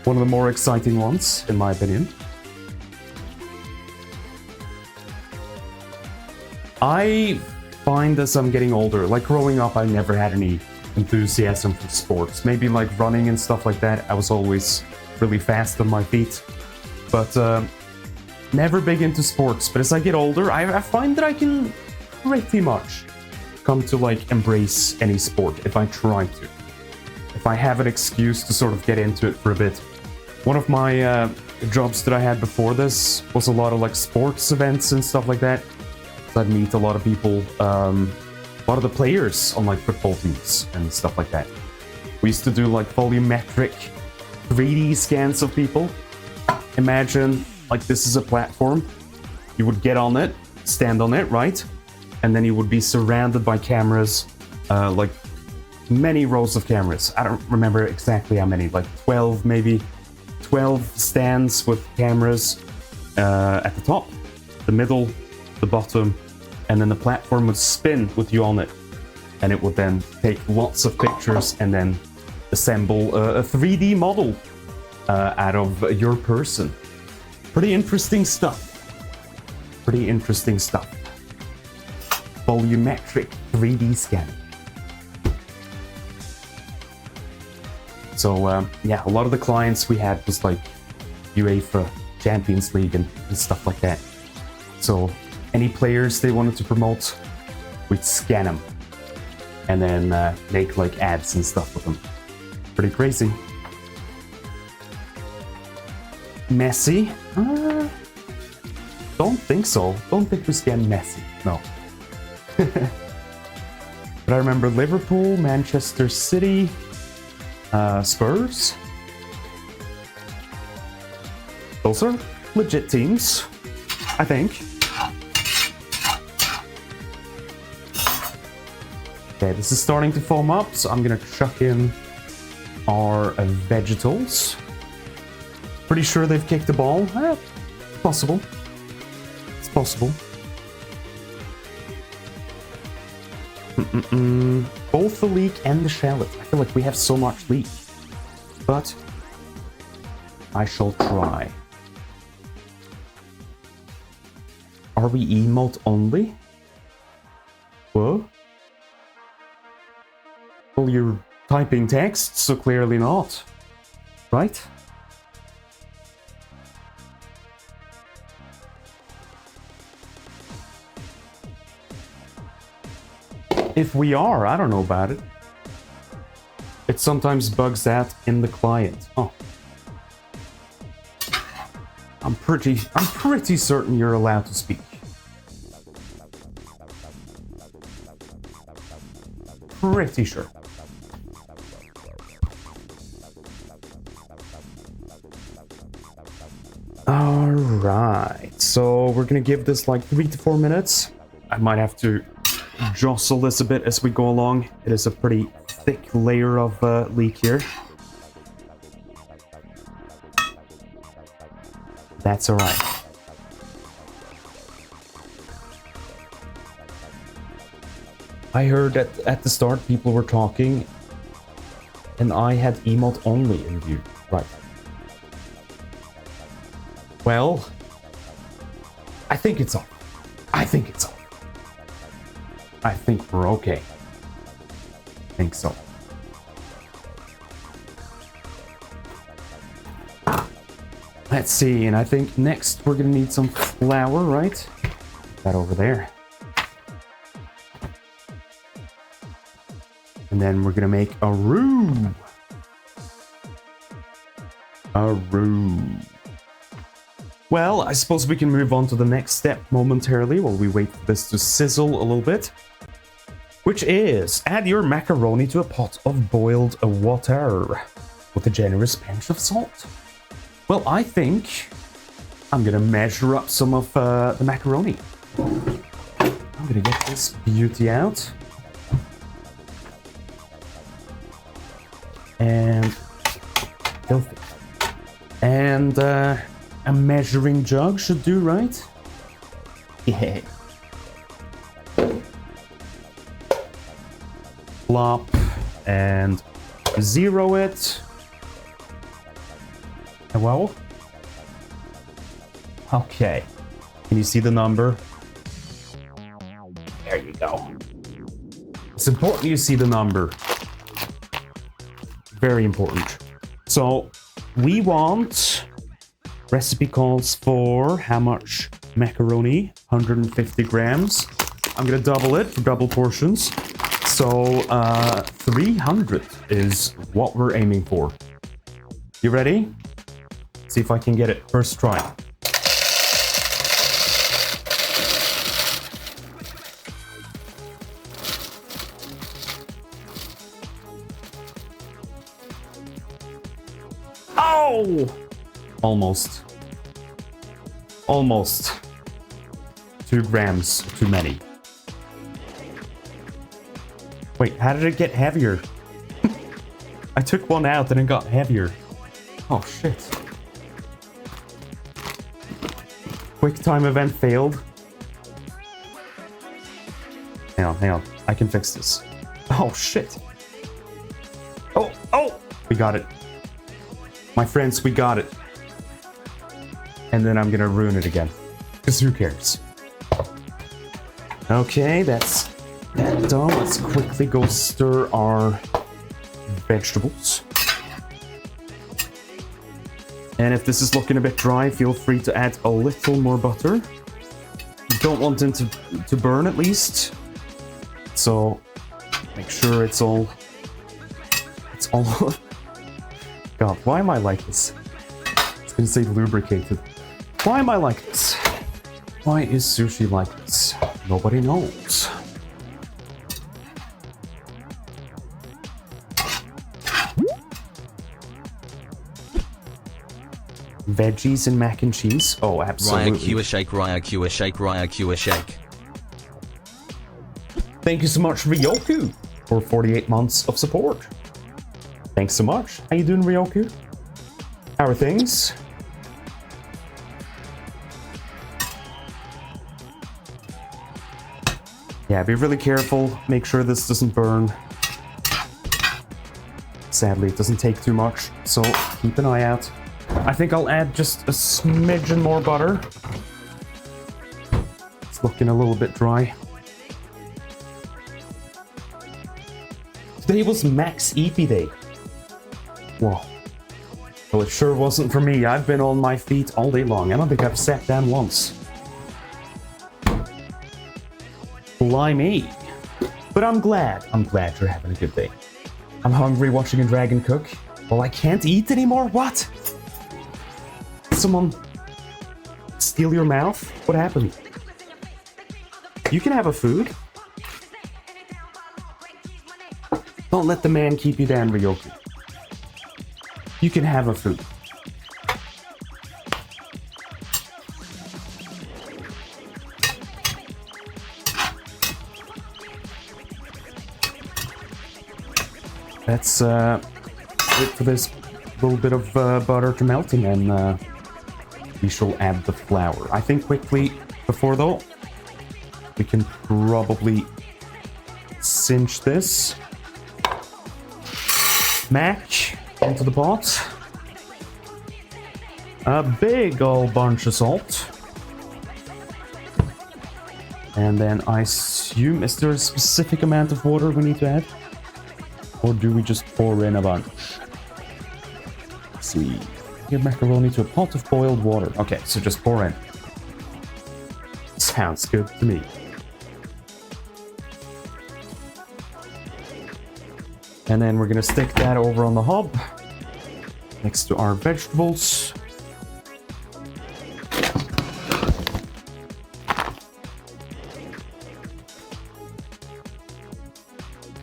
S1: one of the more exciting ones, in my opinion. I find as I'm getting older, like growing up, I never had any enthusiasm for sports. Maybe like running and stuff like that, I was always really fast on my feet. But never big into sports. But as I get older, I find that I can pretty much come to like embrace any sport if I try to. If I have an excuse to sort of get into it for a bit. One of my jobs that I had before this was a lot of like sports events and stuff like that. So I'd meet a lot of people, a lot of the players on like football teams and stuff like that. We used to do like volumetric 3D scans of people. Imagine like this is a platform. You would get on it, stand on it, right? And then you would be surrounded by cameras, like many rows of cameras. I don't remember exactly how many, like 12 maybe. 12 stands with cameras at the top, the middle, the bottom, and then the platform would spin with you on it. And it would then take lots of pictures and then assemble a 3D model out of your person. Pretty interesting stuff. Pretty interesting stuff. Volumetric 3D scanning. So yeah, a lot of the clients we had was like UEFA, Champions League and stuff like that. So any players they wanted to promote, we'd scan them and then make like ads and stuff with them. Pretty crazy. Messi? Don't think so. Don't think we scanned Messi. No. But I remember Liverpool, Manchester City, Spurs. Those are legit teams, I think. Okay, this is starting to foam up, so I'm gonna chuck in our vegetables. Pretty sure they've kicked the ball. Possible. It's possible. Both the leek and the shallot. I feel like we have so much leek. But I shall try. Are we emote only? Whoa. Well, you're typing text, so clearly not. Right? If we are, I don't know about it. It sometimes bugs that in the client. Oh. I'm pretty certain you're allowed to speak. Pretty sure. Alright, so we're gonna give this like 3 to 4 minutes. I might have to jostle this a bit as we go along. It is a pretty thick layer of leek here. That's alright. I heard at the start people were talking and I had emote only in view. Right. Well, I think it's on. I think it's on. I think we're okay. I think so. Let's see, and I think next we're gonna need some flour, right? Put that over there. And then we're gonna make a roux. A roux. Well, I suppose we can move on to the next step momentarily while we wait for this to sizzle a little bit. Which is, add your macaroni to a pot of boiled water with a generous pinch of salt. Well, I think I'm gonna measure up some of the macaroni. I'm gonna get this beauty out. And filthy. And a measuring jug should do, right? Yeah. Plop and zero it. Well, okay. Can you see the number? There you go. It's important you see the number. Very important. So we want, recipe calls for how much macaroni? 150 grams. I'm gonna double it for double portions. So 300 is what we're aiming for. You ready? See if I can get it first try. Oh! Almost. Almost. 2 grams too many. Wait, how did it get heavier? I took one out and it got heavier. Oh shit. Quick time event failed. Hang on. I can fix this. Oh shit. Oh! We got it. My friends, we got it. And then I'm gonna ruin it again. Because who cares? Okay, that's that done. Let's quickly go stir our vegetables. And if this is looking a bit dry, feel free to add a little more butter. don't want them to burn at least. So make sure it's all God, why am I like this? It's gonna say lubricated. Why am I like this? Why is sushi like this? Nobody knows. Veggies and mac and cheese? Oh, absolutely.
S4: Raya Q a shake, Raya Q a shake, Raya Q a shake.
S1: Thank you so much, Ryoku, for 48 months of support. Thanks so much. How you doing, Ryoku? How are things? Yeah, be really careful. Make sure this doesn't burn. Sadly, it doesn't take too much, so keep an eye out. I think I'll add just a smidgen more butter. It's looking a little bit dry. Today was Max EP Day. Whoa. Well, it sure wasn't for me. I've been on my feet all day long. I don't think I've sat down once. Blimey. But I'm glad you're having a good day. I'm hungry watching a dragon cook. Well, I can't eat anymore? What? Did someone steal your mouth? What happened? You can have a food. Don't let the man keep you down, Ryoku. You can have a food. Let's wait for this little bit of butter to melt, and then we shall add the flour. I think quickly before though, we can probably cinch this. Mac into the pot. A big old bunch of salt. And then I assume, is there a specific amount of water we need to add? Or do we just pour in a bunch? Let's see. Give macaroni to a pot of boiled water. Okay, so just pour in. Sounds good to me. And then we're gonna stick that over on the hob next to our vegetables.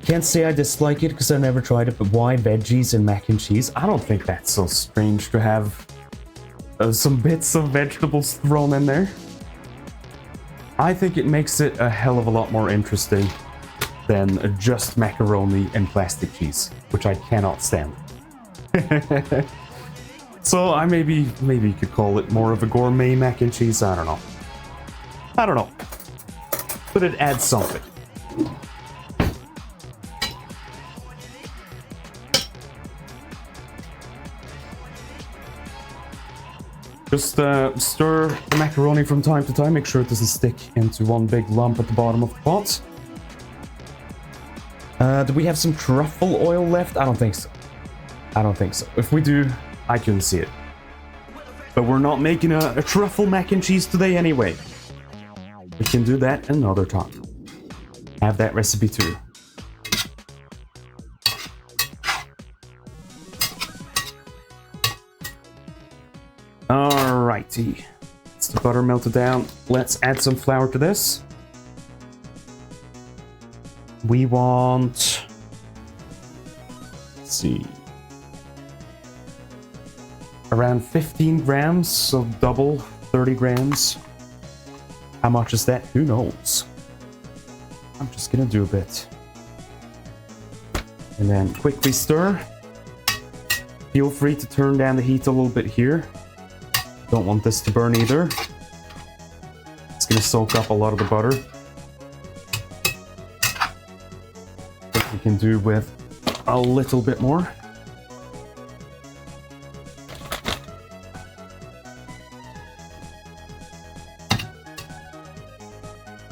S1: Can't say I dislike it because I've never tried it, but why veggies and mac and cheese? I don't think that's so strange to have some bits of vegetables thrown in there. I think it makes it a hell of a lot more interesting than just macaroni and plastic cheese, which I cannot stand. So I maybe you could call it more of a gourmet mac and cheese. I don't know, but it adds something. Just stir the macaroni from time to time, make sure it doesn't stick into one big lump at the bottom of the pot. Do we have some truffle oil left? I don't think so. If we do, I couldn't see it. But we're not making a truffle mac and cheese today anyway. We can do that another time. Have that recipe too. Alrighty. It's the butter melted down. Let's add some flour to this. We want... Let's see. Around 15 grams, so double 30 grams. How much is that? Who knows? I'm just gonna do a bit. And then quickly stir. Feel free to turn down the heat a little bit here. Don't want this to burn either. It's gonna soak up a lot of the butter. I think we can do with a little bit more.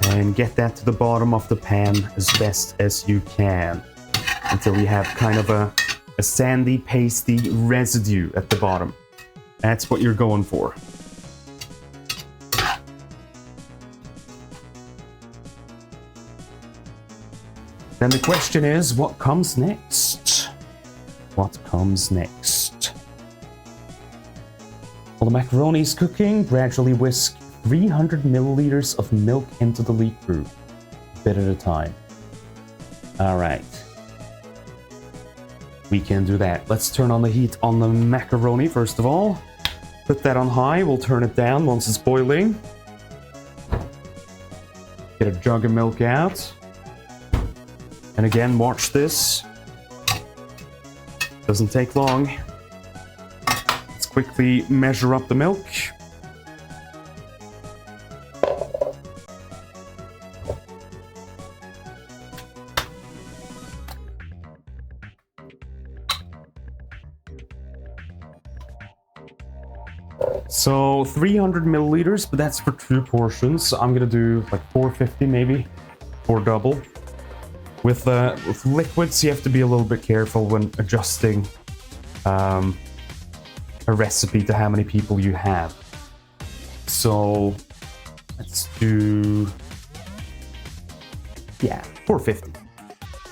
S1: And get that to the bottom of the pan as best as you can until we have kind of a sandy, pasty residue at the bottom. That's what you're going for. Then the question is, what comes next? What comes next? While the macaroni is cooking, gradually whisk 300 milliliters of milk into the leek brew, a bit at a time. Alright. We can do that. Let's turn on the heat on the macaroni first of all. Put that on high, we'll turn it down once it's boiling. Get a jug of milk out. And again, watch this. Doesn't take long. Let's quickly measure up the milk. So 300 milliliters, but that's for 2 portions. I'm gonna do like 450 maybe, or double. With liquids, you have to be a little bit careful when adjusting a recipe to how many people you have. So let's do, yeah, 450.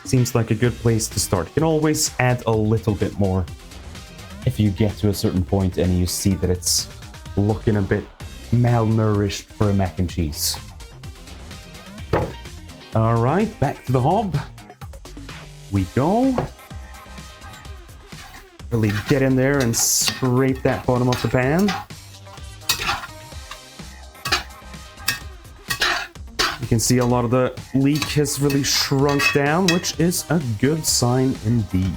S1: Seems like a good place to start. You can always add a little bit more if you get to a certain point and you see that it's looking a bit malnourished for a mac and cheese. Alright, back to the hob we go. Really get in there and scrape that bottom of the pan. You can see a lot of the leek has really shrunk down, which is a good sign indeed.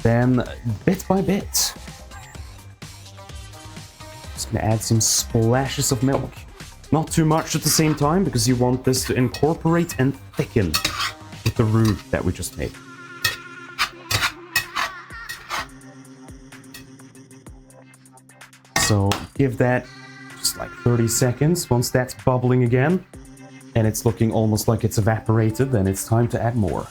S1: Then, bit by bit, just gonna add some splashes of milk. Not too much at the same time, because you want this to incorporate and thicken with the roux that we just made. So give that just like 30 seconds. Once that's bubbling again, and it's looking almost like it's evaporated, then it's time to add more.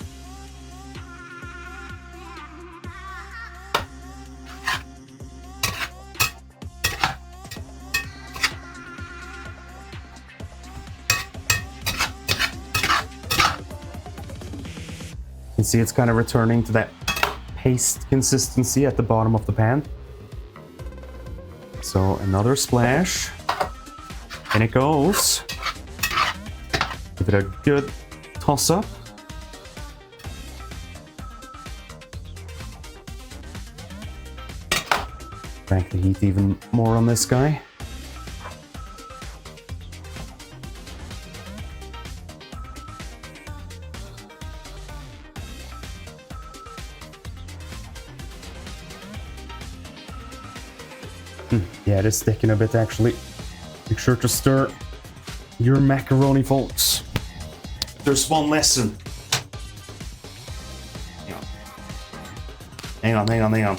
S1: You can see it's kind of returning to that paste consistency at the bottom of the pan. So another splash, and it goes. Give it a good toss up. Crank the heat even more on this guy. Yeah, it is sticking a bit actually. Make sure to stir your macaroni, folks. There's one lesson. Hang on.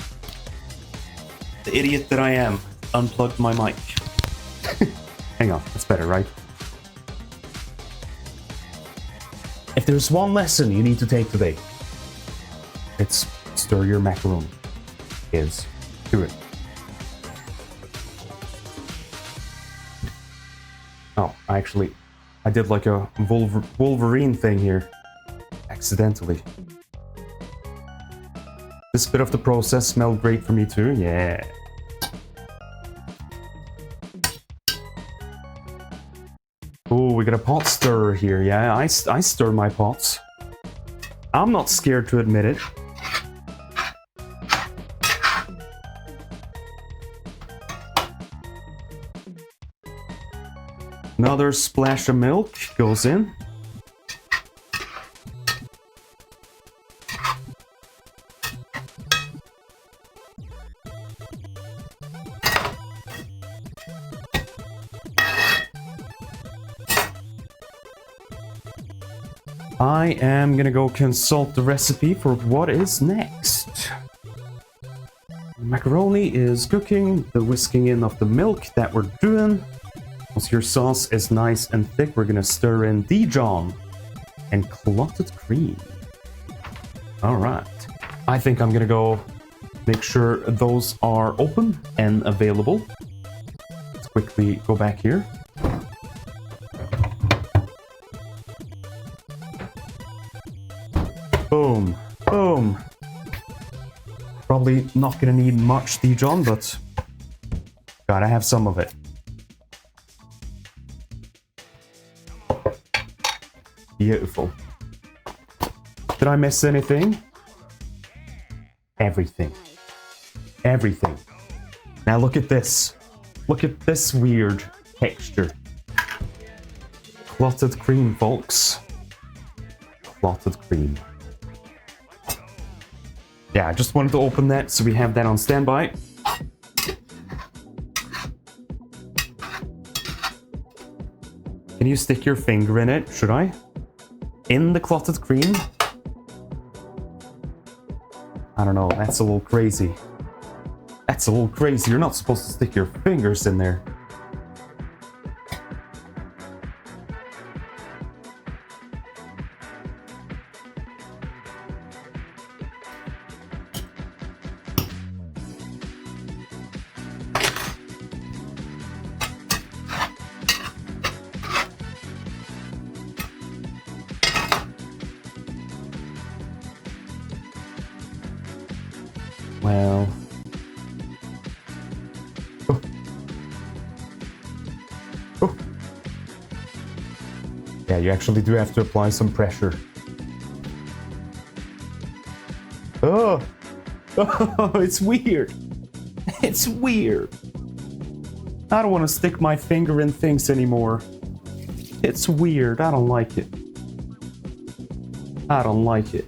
S1: The idiot that I am unplugged my mic. Hang on, that's better, right? If there's one lesson you need to take today, it's stir your macaroni. Do it. Oh, I did like a Wolverine thing here. Accidentally. This bit of the process smelled great for me too, yeah. Oh, we got a pot stirrer here, yeah. I stir my pots. I'm not scared to admit it. Another splash of milk goes in. I am gonna go consult the recipe for what is next. Macaroni is cooking, the whisking in of the milk that we're doing. Once your sauce is nice and thick, we're gonna stir in Dijon and clotted cream. Alright. I think I'm gonna go make sure those are open and available. Let's quickly go back here. probably not gonna need much Dijon, but gotta have some of it. Beautiful. Did I miss anything? Everything. Everything. Now look at this. Look at this weird texture. Clotted cream, folks. Clotted cream. Yeah, I just wanted to open that so we have that on standby. Can you stick your finger in it? Should I? In the clotted cream? I don't know, that's a little crazy. That's a little crazy. You're not supposed to stick your fingers in there. Well... Oh. Oh. Yeah, you actually do have to apply some pressure. Oh! Oh, it's weird. It's weird. I don't want to stick my finger in things anymore. It's weird. I don't like it. I don't like it.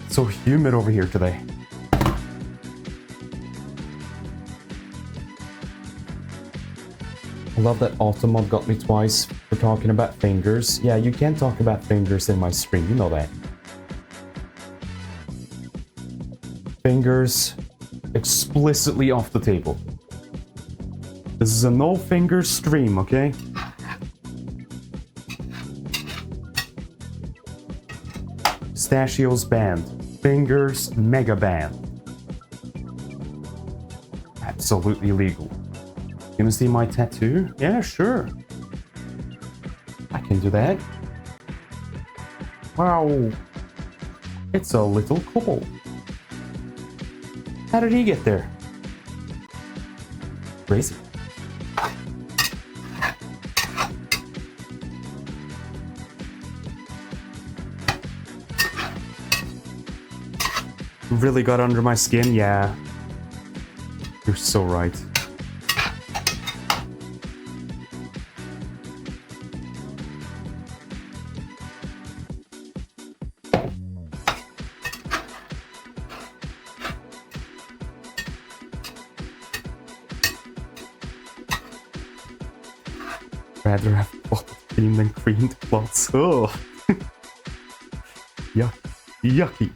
S1: It's so humid over here today. I love that Automod got me twice for talking about fingers. Yeah, you can't talk about fingers in my stream, you know that. Fingers explicitly off the table. This is a no fingers stream, okay? Pistachios banned. Fingers mega banned. Absolutely legal. You gonna see my tattoo? Yeah, sure. I can do that. Wow. It's a little kobold. How did he get there? Crazy. Really got under my skin? Yeah. You're so right. Rather have bottled cream than creamed clots. Oh. Yuck. Yucky.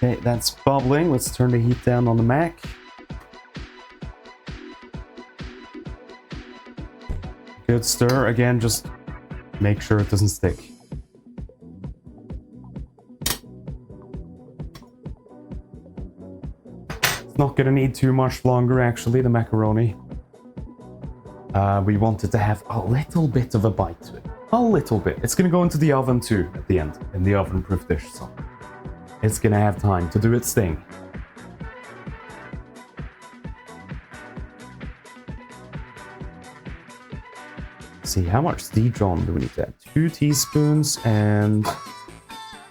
S1: Okay, that's bubbling. Let's turn the heat down on the Mac. Good stir. Again, just make sure it doesn't stick. It's not gonna need too much longer, actually, the macaroni. We want it to have a little bit of a bite to it. A little bit. It's gonna go into the oven too, at the end, in the oven-proof dish, so it's gonna have time to do its thing. Let's see, how much Dijon do we need to add? 2 teaspoons, and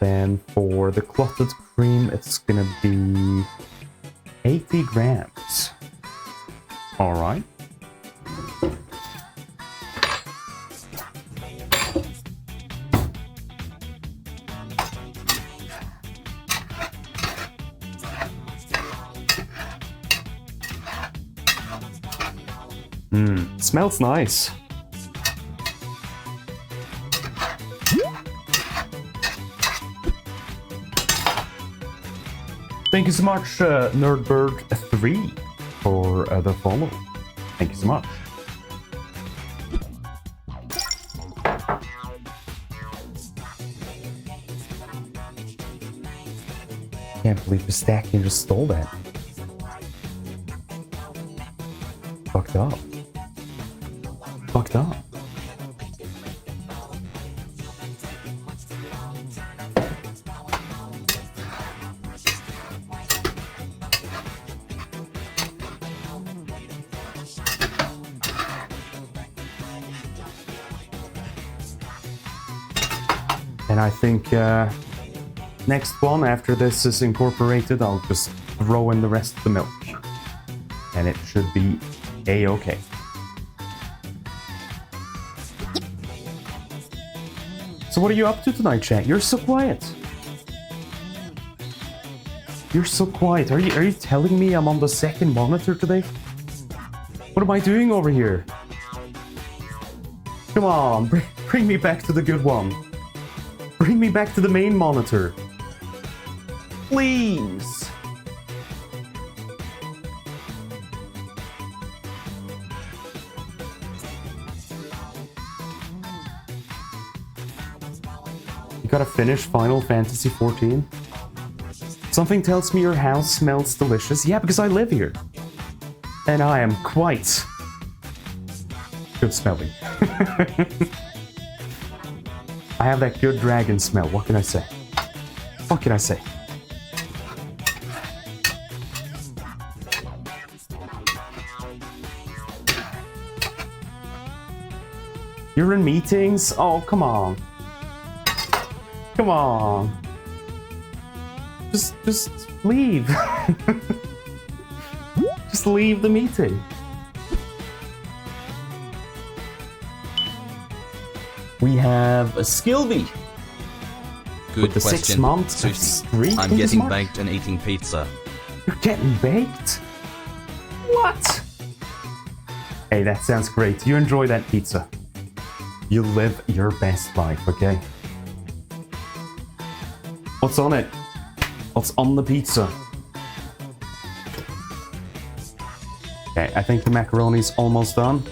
S1: then for the clotted cream, it's gonna be 80 grams. All right. Smells nice. Thank you so much, Nerdbird3, for the follow. Thank you so much. Can't believe the stacking just stole that. Fucked up. Fucked up. And I think next one after this is incorporated, I'll just throw in the rest of the milk. And it should be a-okay. So what are you up to tonight, chat? You're so quiet. You're so quiet. Are you telling me I'm on the second monitor today? What am I doing over here? Come on, bring me back to the good one. Bring me back to the main monitor. Please. You gotta finish Final Fantasy XIV? Something tells me your house smells delicious. Yeah, because I live here. And I am quite good smelling. I have that good dragon smell. What can I say? What can I say? You're in meetings? Oh, come on. Come on. Just leave. Just leave the meeting. We have a Skilby.
S4: Good
S1: With the
S4: question.
S1: 6 months of
S4: Sushi.
S1: streak
S4: I'm
S1: in this
S4: getting
S1: month?
S4: baked and eating pizza.
S1: You're getting baked? What? Hey, that sounds great. You enjoy that pizza. You live your best life, okay? What's on it? What's on the pizza? Okay, I think the macaroni's almost done.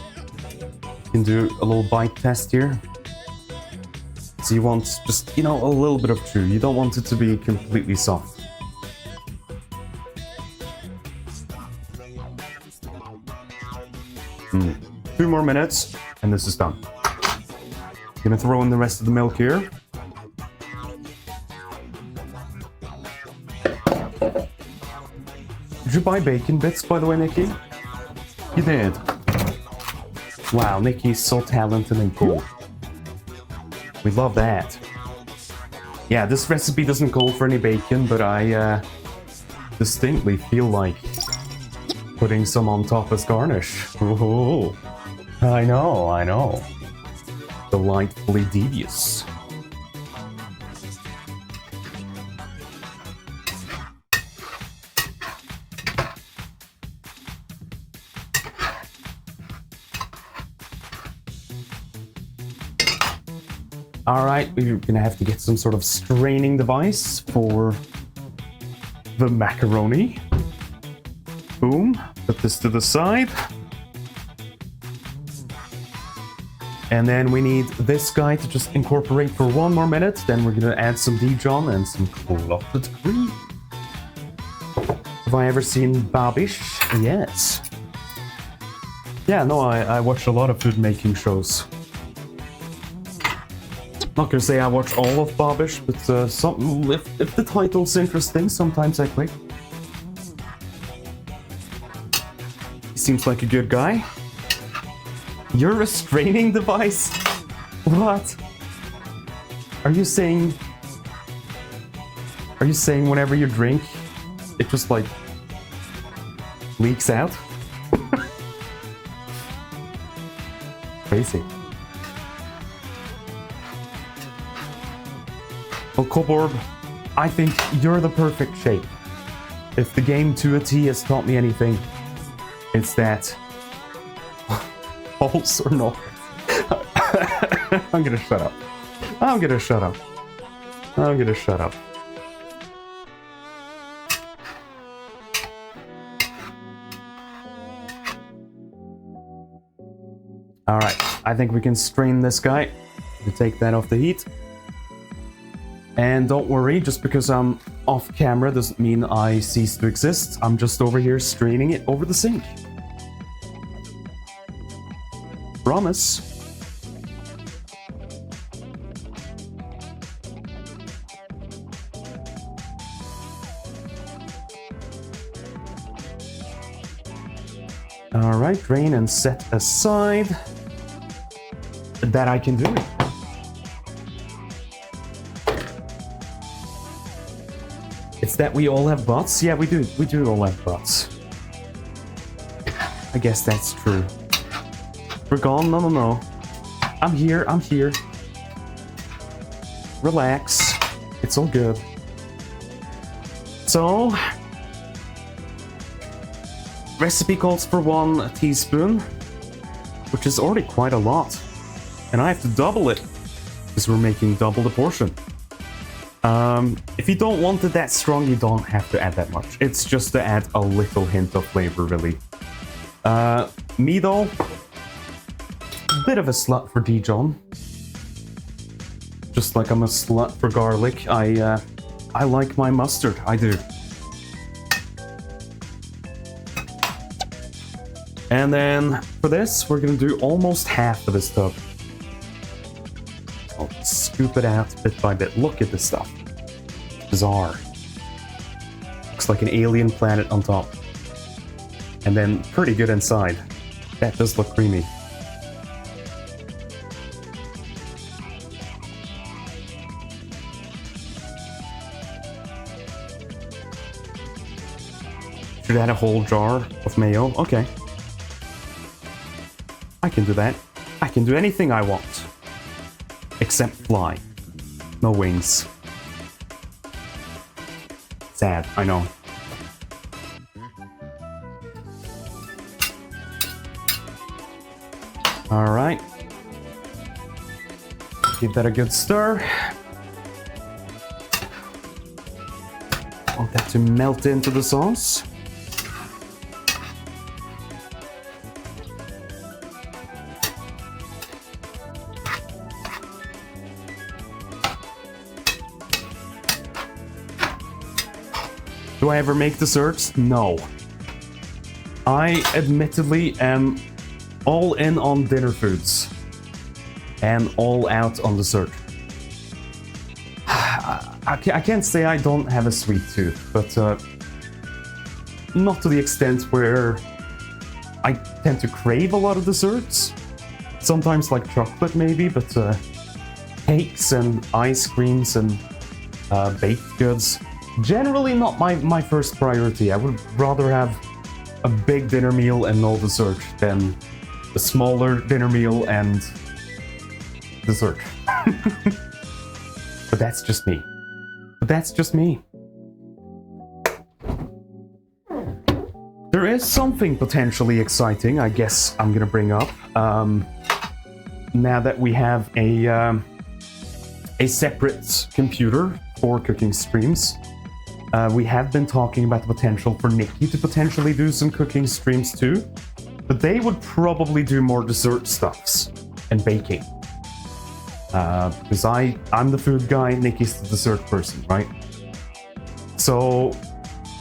S1: You can do a little bite test here. So you want just, a little bit of chew. You don't want it to be completely soft. Mm. 2 more minutes, and this is done. Gonna throw in the rest of the milk here. Did you buy bacon bits, by the way, Nikki? You did. Wow, Nikki's so talented and cool. We love that. Yeah, this recipe doesn't call for any bacon, but I distinctly feel like putting some on top as garnish. Ooh, I know. Delightfully devious. Alright, we're gonna have to get some sort of straining device for the macaroni. Boom. Put this to the side. And then we need this guy to just incorporate for 1 more minute. Then we're gonna add some Dijon and some clotted cream. Have I ever seen Babish? Yes. Yeah, no, I watch a lot of food making shows. Not gonna say I watch all of Babish, but if the title's interesting, sometimes I click. He seems like a good guy. Your restraining device? What? Are you saying whenever you drink, it just like leaks out? Crazy. Well, Coborb, I think you're the perfect shape. If the game to a T has taught me anything, it's that false or not. I'm gonna shut up. Alright, I think we can strain this guy to take that off the heat. And don't worry, just because I'm off camera doesn't mean I cease to exist. I'm just over here straining it over the sink. Promise. Alright, drain and set aside. That I can do. It's that we all have butts? Yeah, we do. We do all have butts. I guess that's true. We're gone? No, no, no. I'm here. I'm here. Relax. It's all good. So, recipe calls for 1 teaspoon, which is already quite a lot. And I have to double it, because we're making double the portion. If you don't want it that strong, you don't have to add that much. It's just to add a little hint of flavor, really. Me though, a bit of a slut for Dijon. Just like I'm a slut for garlic, I like my mustard, I do. And then for this, we're gonna do almost half of this tub. I'll scoop it out bit by bit. Look at this stuff. Bizarre. Looks like an alien planet on top. And then pretty good inside. That does look creamy. Should add a whole jar of mayo? Okay. I can do that. I can do anything I want. Except fly. No wings. Sad, I know. Alright. Give that a good stir. Want that to melt into the sauce. Do I ever make desserts? No. I admittedly am all in on dinner foods and all out on dessert. I can't say I don't have a sweet tooth, but not to the extent where I tend to crave a lot of desserts. Sometimes like chocolate maybe, but cakes and ice creams and baked goods, generally not my first priority. I would rather have a big dinner meal and no dessert than a smaller dinner meal and dessert. But that's just me. There is something potentially exciting, I guess I'm gonna bring up. Now that we have a separate computer for cooking streams, we have been talking about the potential for Nikki to potentially do some cooking streams too, but they would probably do more dessert stuffs and baking. Because I'm the food guy, Nikki's the dessert person, right? So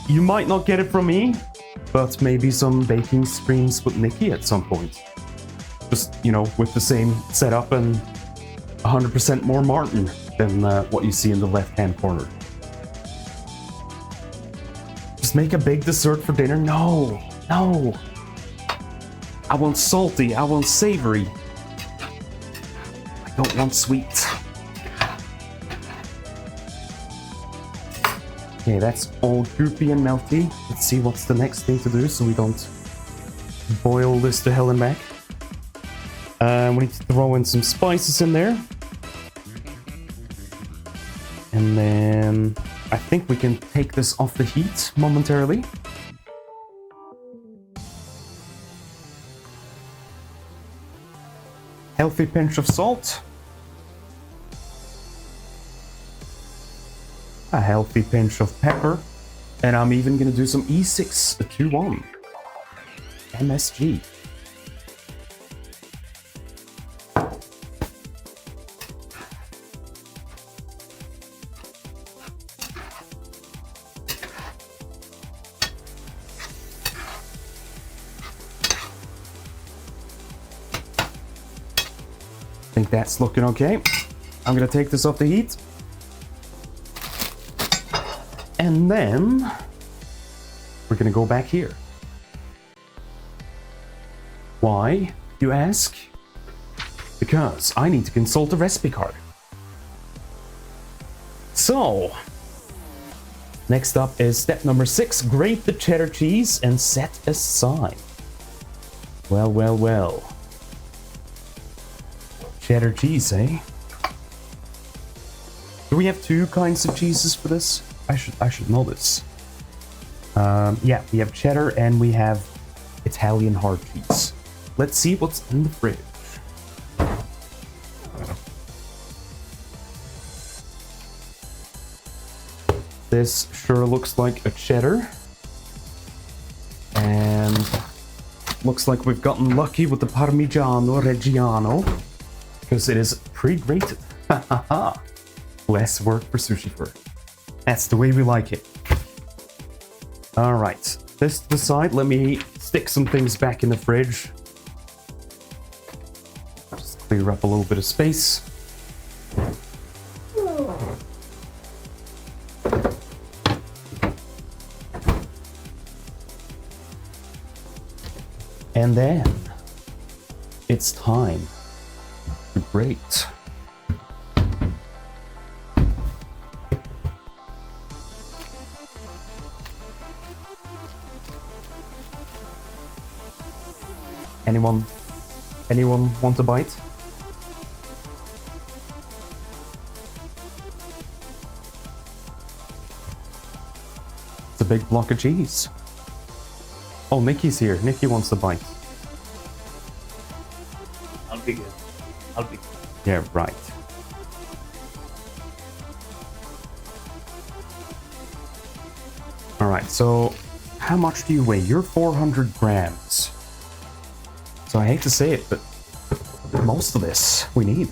S1: you might not get it from me, but maybe some baking streams with Nikki at some point. Just, you know, with the same setup and 100% more Martin than what you see in the left-hand corner. Just make a big dessert for dinner? No, no. I want salty, I want savory. I don't want sweet. Okay, that's all goopy and melty. Let's see what's the next thing to do so we don't boil this to hell and back. We need to throw in some spices in there. And then I think we can take this off the heat momentarily. Healthy pinch of salt. A healthy pinch of pepper. And I'm even going to do some E621 MSG. think that's looking okay. I'm gonna take this off the heat. And then we're gonna go back here. Why, you ask? Because I need to consult a recipe card. So, next up is step number 6, grate the cheddar cheese and set aside. Well, well, well. Cheddar cheese, eh? Do we have 2 kinds of cheeses for this? I should know this. Yeah, we have cheddar and we have Italian hard cheese. Let's see what's in the fridge. This sure looks like a cheddar. And looks like we've gotten lucky with the Parmigiano Reggiano, because it is pre-grated. Less work for Sushi Fur. That's the way we like it. Alright, this to the side. Let me stick some things back in the fridge. Just clear up a little bit of space. And then it's time to grate. Anyone want a bite? It's a big block of cheese. Oh, Nikki's here. Nikki wants a bite.
S7: I'll be good. I'll be good.
S1: Yeah, right. Alright, so how much do you weigh? You're 400 grams. So I hate to say it, but most of this we need.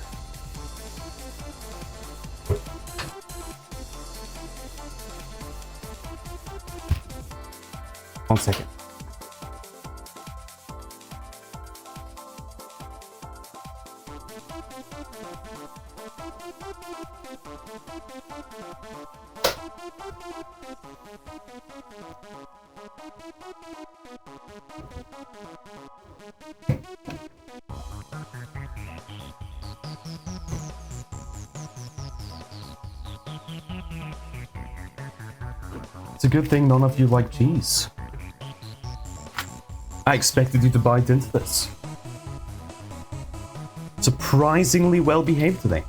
S1: One second. It's a good thing none of you like cheese. I expected you to bite into this. Surprisingly well behaved today.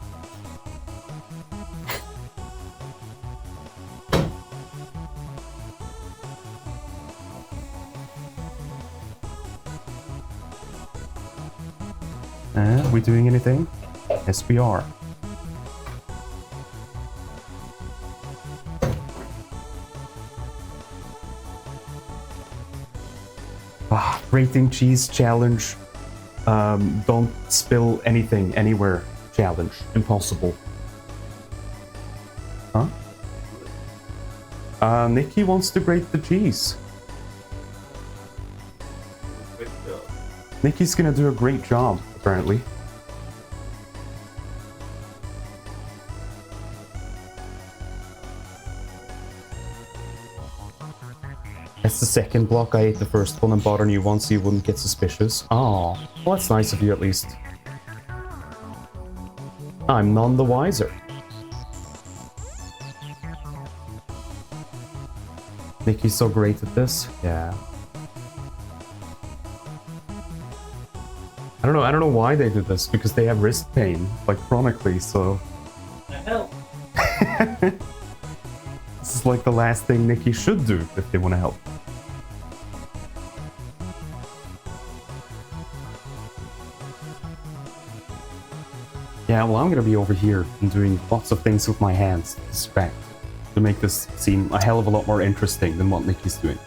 S1: Are we doing anything? Yes, we are. Grating cheese challenge. Don't spill anything anywhere challenge. Impossible. Huh? Nikki wants to grate the cheese. Nikki's gonna do a great job, apparently. That's the second block. I ate the first one and bought a new one so you wouldn't get suspicious. Oh, well, that's nice of you at least. I'm none the wiser. Nikki's so great at this. Yeah. I don't know why they did this, because they have wrist pain, like chronically, so.
S7: The hell?
S1: This is like the last thing Nikki should do if they want to help. Yeah, well, I'm gonna be over here and doing lots of things with my hands to distract, to make this seem a hell of a lot more interesting than what Nikki's doing.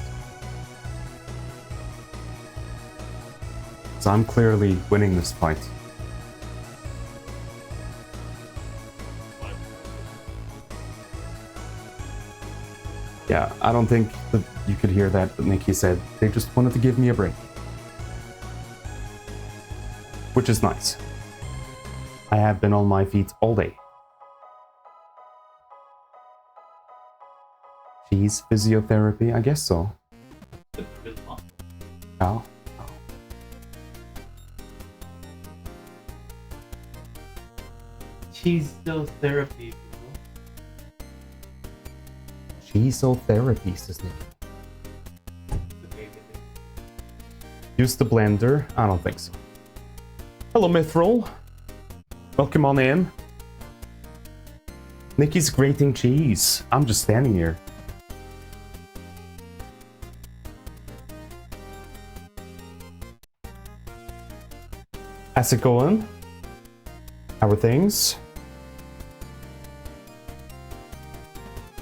S1: So I'm clearly winning this fight. Yeah, I don't think that you could hear that, but Nikki said they just wanted to give me a break. Which is nice. I have been on my feet all day. Cheese physiotherapy? I guess so. Oh.
S7: Cheese therapy.
S1: Cheesotherapy, says Nick. Use the blender? I don't think so. Hello, Mithril. Welcome on in. Nikki's grating cheese. I'm just standing here. How's it going? How are things?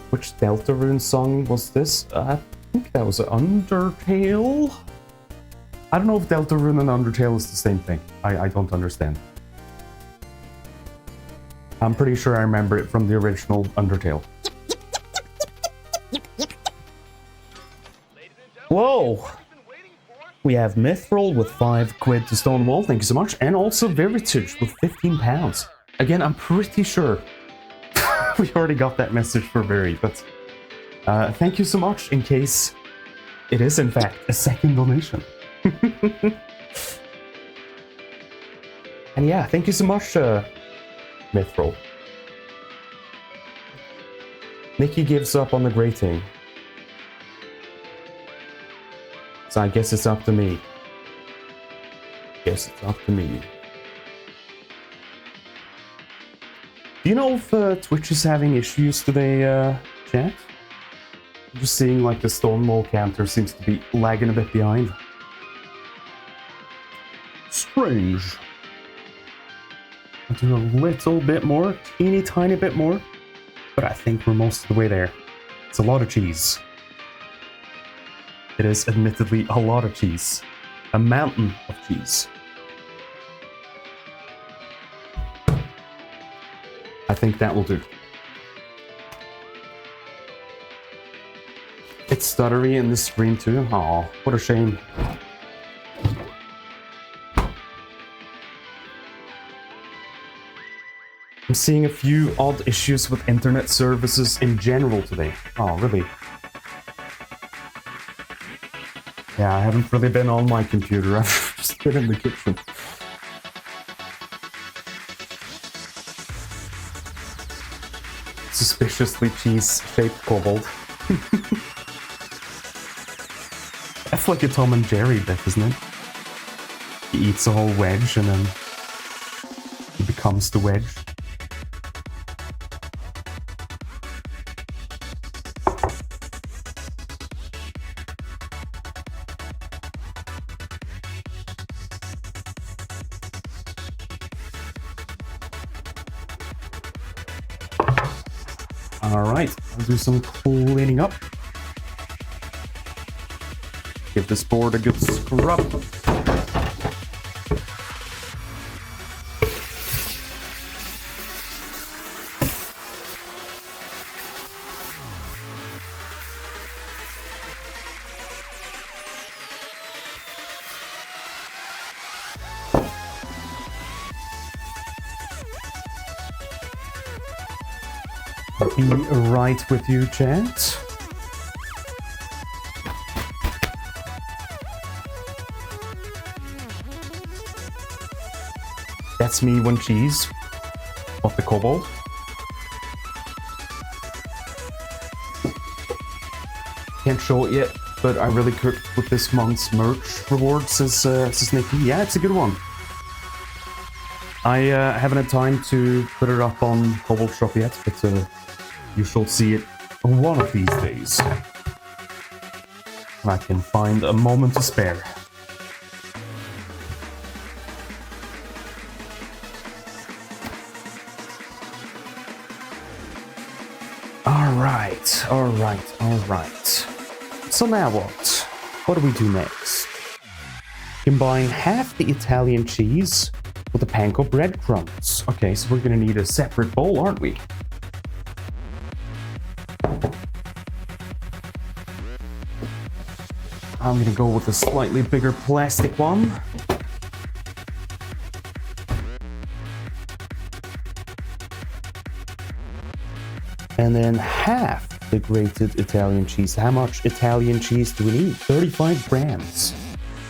S1: Which Deltarune song was this? I think that was Undertale? I don't know if Deltarune and Undertale is the same thing. I don't understand. I'm pretty sure I remember it from the original Undertale. Whoa! We have Mithril with 5 quid to Stonewall, thank you so much. And also Veritage with 15 pounds. Again, I'm pretty sure we already got that message for Very, but thank you so much in case it is in fact a second donation. And yeah, thank you so much, Mithril. Nikki gives up on the grating. So I guess it's up to me. Guess it's up to me. Do you know if Twitch is having issues today, chat? I'm just seeing like the Stonewall counter seems to be lagging a bit behind. Strange. I'll do a little bit more, teeny tiny bit more, but I think we're most of the way there. It's a lot of cheese. It is admittedly a lot of cheese. A mountain of cheese. I think that will do. It's stuttery in the stream too. Aw, what a shame. I'm seeing a few odd issues with internet services in general today. Oh, really? Yeah, I haven't really been on my computer. I've just been in the kitchen. Suspiciously cheese-shaped kobold. That's like a Tom and Jerry bit, isn't it? He eats a whole wedge and then he becomes the wedge. Alright, I'll do some cleaning up. Give this board a good scrub. Be right with you, chat. That's me when cheese. Of the kobold. Can't show it yet, but I really cooked with this month's merch rewards, says Nikki. Yeah, it's a good one. I haven't had time to put it up on Kobold Shop yet, but you shall see it one of these days. I can find a moment to spare. Alright. So now what? What do we do next? Combine half the Italian cheese with the panko breadcrumbs. Okay, so we're gonna need a separate bowl, aren't we? I'm gonna go with a slightly bigger plastic one. And then half the grated Italian cheese. How much Italian cheese do we need? 35 grams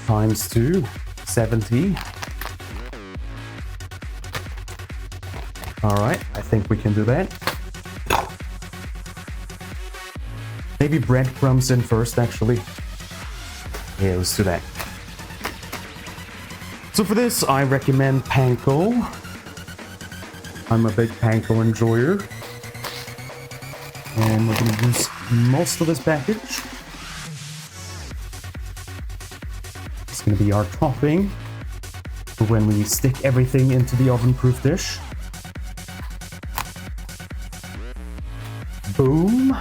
S1: times 2, 70. All right, I think we can do that. Maybe breadcrumbs in first, actually. Yeah, let's do that. So for this, I recommend panko. I'm a big panko enjoyer. And we're going to use most of this package. It's going to be our topping for when we stick everything into the oven-proof dish. Boom.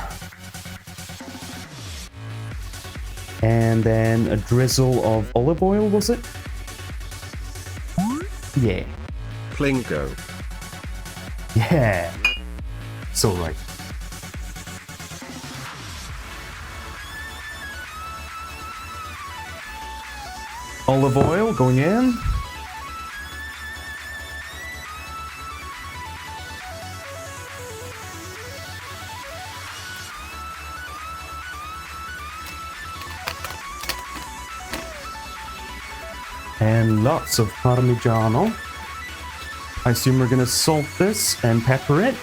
S1: And then a drizzle of olive oil, was it? Yeah.
S2: Plingo.
S1: Yeah. So right. Olive oil going in. And lots of Parmigiano. I assume we're gonna salt this and pepper it.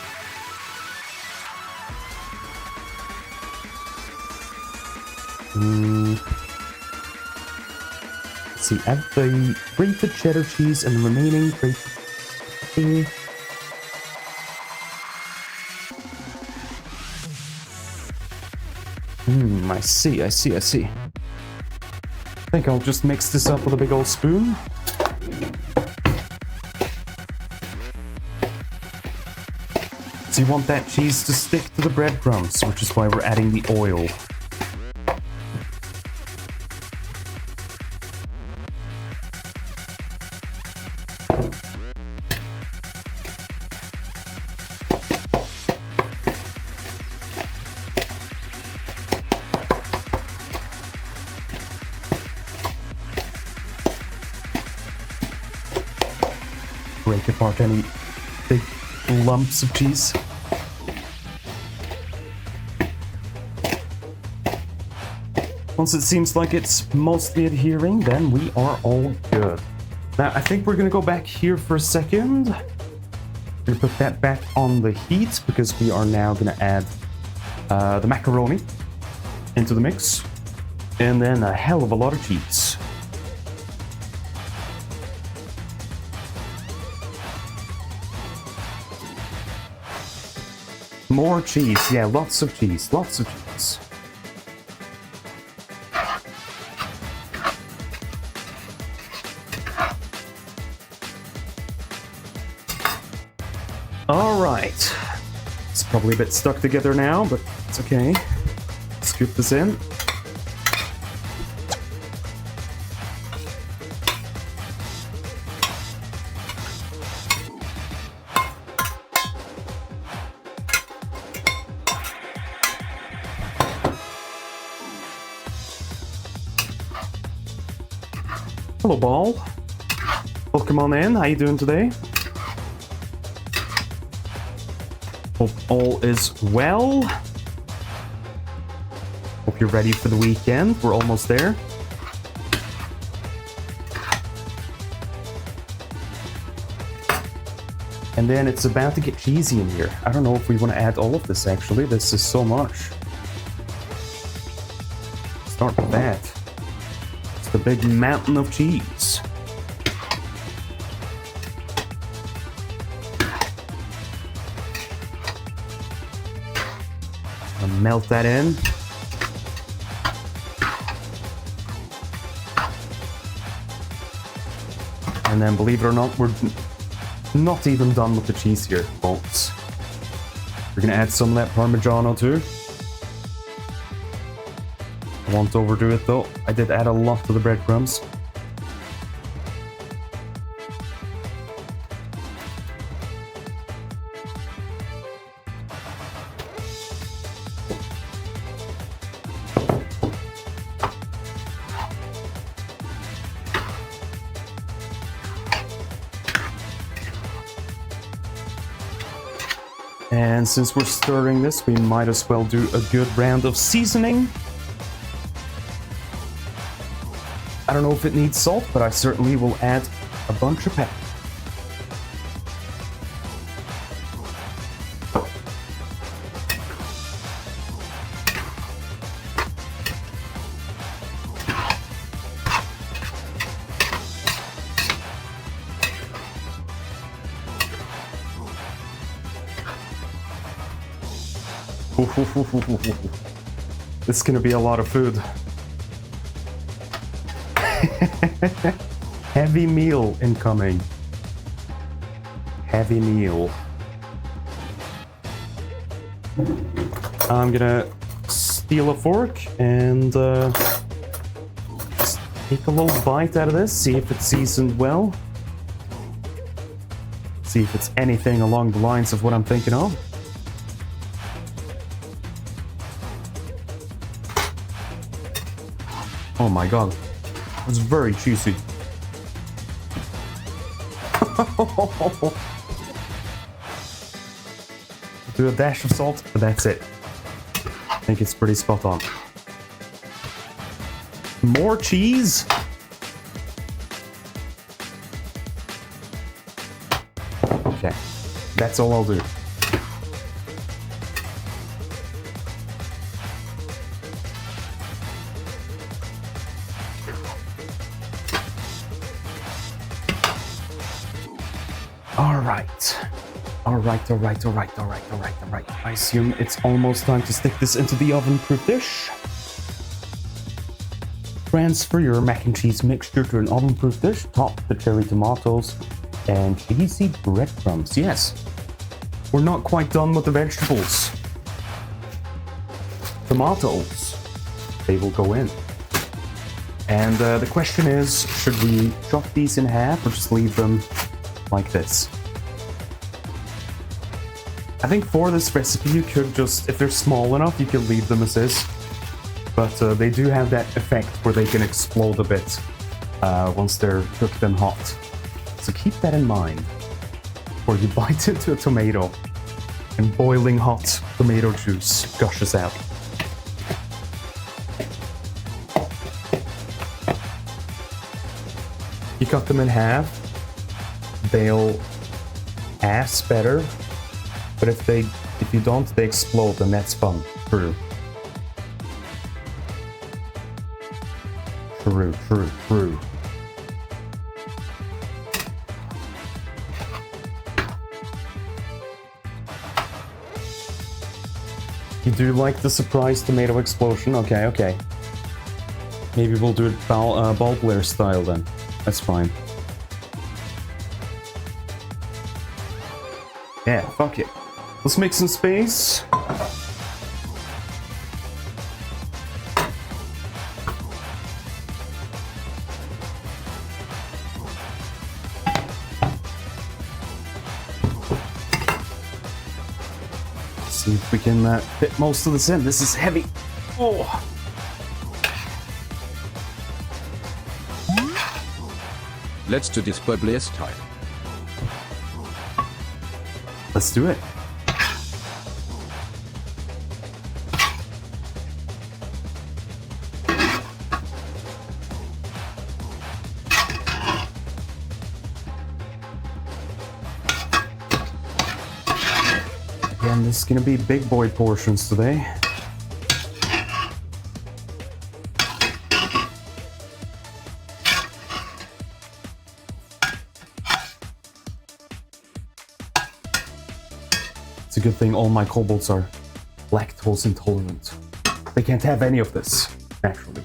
S1: Let's see, add the grated cheddar cheese and the remaining grated. I see. I think I'll just mix this up with a big old spoon. So you want that cheese to stick to the breadcrumbs, which is why we're adding the oil. Break apart any big lumps of cheese. Once it seems like it's mostly adhering, then we are all good. Now, I think we're gonna go back here for a second. We're gonna put that back on the heat because we are now gonna add the macaroni into the mix. And then a hell of a lot of cheese. More cheese, yeah, lots of cheese. All right, it's probably a bit stuck together now, but it's okay. Scoop this in. Hello, Ball. Welcome on in. How you doing today? Hope all is well. Hope you're ready for the weekend. We're almost there. And then it's about to get cheesy in here. I don't know if we want to add all of this, actually. This is so much. Start with that. The big mountain of cheese. I'll melt that in. And then, believe it or not, we're not even done with the cheese here, folks. We're gonna add some of that Parmigiano too. I won't overdo it though. I did add a lot to the breadcrumbs. And since we're stirring this, we might as well do a good round of seasoning. I don't know if it needs salt, but I certainly will add a bunch of pepper. This is gonna be a lot of food. Heavy meal incoming. Heavy meal. I'm gonna steal a fork and just take a little bite out of this, see if it's seasoned well. See if it's anything along the lines of what I'm thinking of. Oh my god, it's very juicy. Do a dash of salt, but that's it. I think it's pretty spot on. More cheese. Okay, that's all I'll do. All right. I assume it's almost time to stick this into the oven-proof dish. Transfer your mac and cheese mixture to an oven-proof dish. Top the cherry tomatoes and cheesy breadcrumbs. Yes, we're not quite done with the vegetables. Tomatoes, they will go in. And the question is, should we chop these in half or just leave them like this? I think for this recipe you could just, if they're small enough, you could leave them as is. But they do have that effect where they can explode a bit once they're cooked and hot. So keep that in mind before you bite into a tomato and boiling hot tomato juice gushes out. You cut them in half, they'll ass better. But if you don't, they explode, and that's fun. True. You do like the surprise tomato explosion? Okay. Maybe we'll do it Ball Blair style then. That's fine. Yeah, fuck it. Let's make some space. See if we can fit most of this in. This is heavy. Oh.
S5: Let's do this Puebla style.
S1: Let's do it. Again, this is gonna be big boy portions today. It's a good thing all my kobolds are lactose intolerant. They can't have any of this, naturally.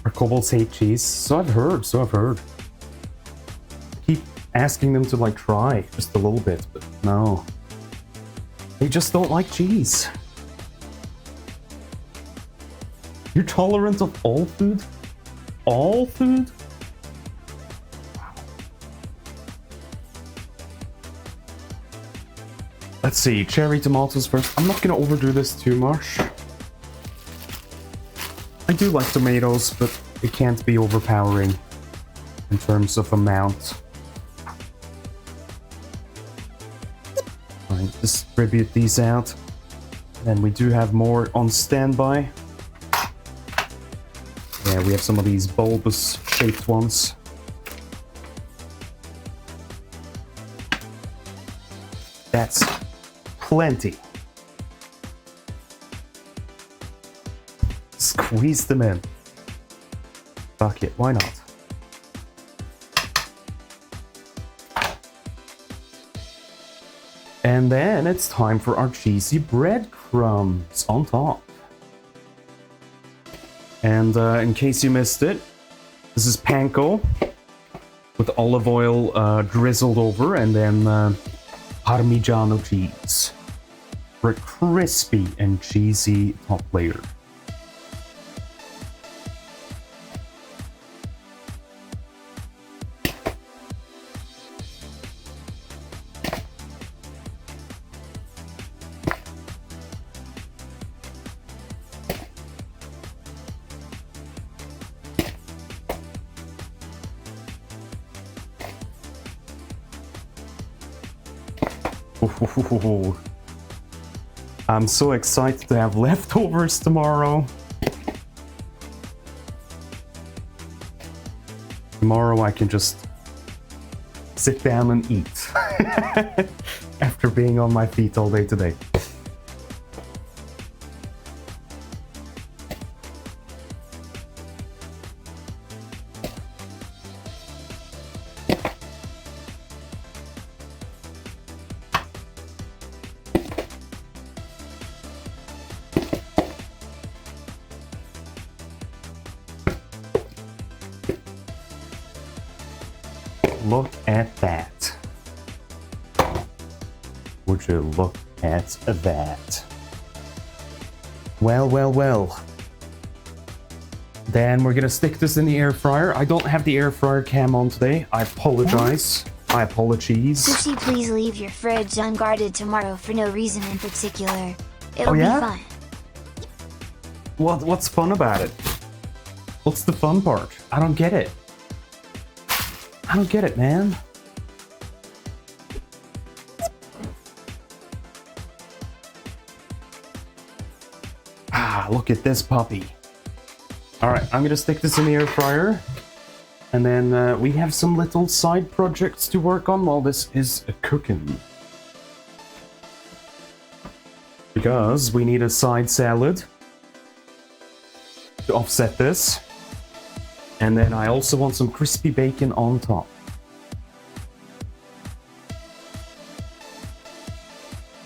S1: Our kobolds hate cheese, so I've heard. Keep asking them to like try just a little bit, but no. They just don't like cheese. You're tolerant of all food? All food? Wow. Let's see, cherry tomatoes first. I'm not gonna overdo this too much. I do like tomatoes, but it can't be overpowering in terms of amount. Alright, distribute these out. And we do have more on standby. Yeah, we have some of these bulbous shaped ones. That's plenty. Squeeze them in. Fuck it, why not? And then it's time for our cheesy breadcrumbs on top. And in case you missed it, this is panko with olive oil drizzled over, and then Parmigiano cheese for a crispy and cheesy top layer. Ooh. I'm so excited to have leftovers tomorrow. Tomorrow I can just sit down and eat after being on my feet all day today. Look at that. Would you look at that? Well, well, well. Then we're gonna stick this in the air fryer. I don't have the air fryer cam on today. I apologize. My apologies.
S8: Sushi, please leave your fridge unguarded tomorrow for no reason in particular. It'll
S1: yeah?
S8: be fun.
S1: What's fun about it? What's the fun part? I don't get it. I don't get it, man. Ah, look at this puppy. Alright, I'm gonna stick this in the air fryer. And then we have some little side projects to work on while this is cooking. Because we need a side salad to offset this. And then I also want some crispy bacon on top.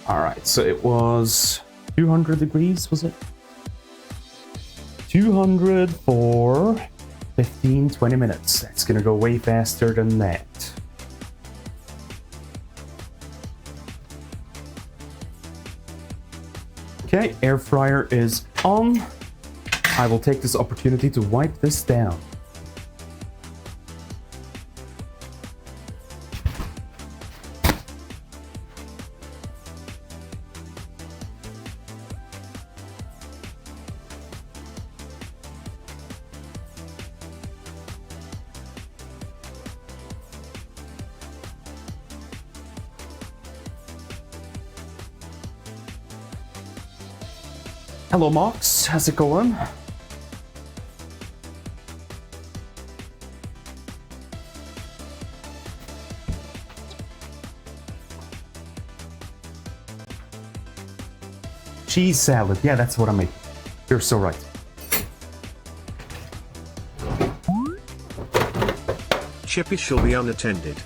S1: Alright, so it was 200 degrees, was it? 200 for 15-20 minutes. That's gonna go way faster than that. Okay, air fryer is on. I will take this opportunity to wipe this down. Hello Mox, how's it going? Cheese salad, yeah, that's what I make. You're so right.
S2: Chippy shall be unattended.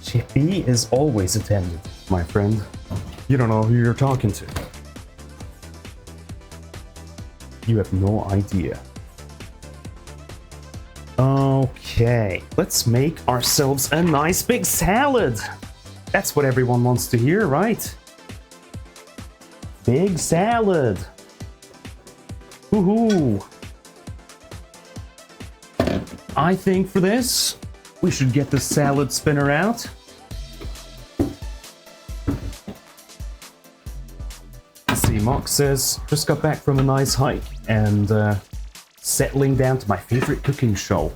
S1: Chippy is always attended, my friend. You don't know who you're talking to. You have no idea. Okay, let's make ourselves a nice big salad. That's what everyone wants to hear, right? Big salad. Woohoo! I think for this, we should get the salad spinner out. Mox says, just got back from a nice hike and settling down to my favorite cooking show.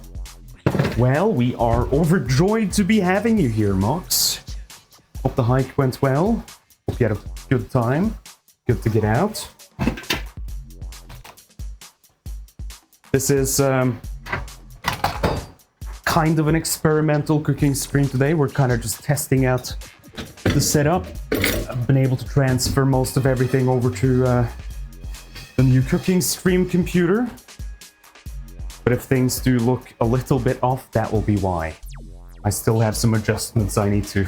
S1: Well, we are overjoyed to be having you here, Mox. Hope the hike went well. Hope you had a good time. Good to get out. This is kind of an experimental cooking stream today. We're kind of just testing out the setup. I've been able to transfer most of everything over to the new cooking stream computer. But if things do look a little bit off, that will be why. I still have some adjustments I need to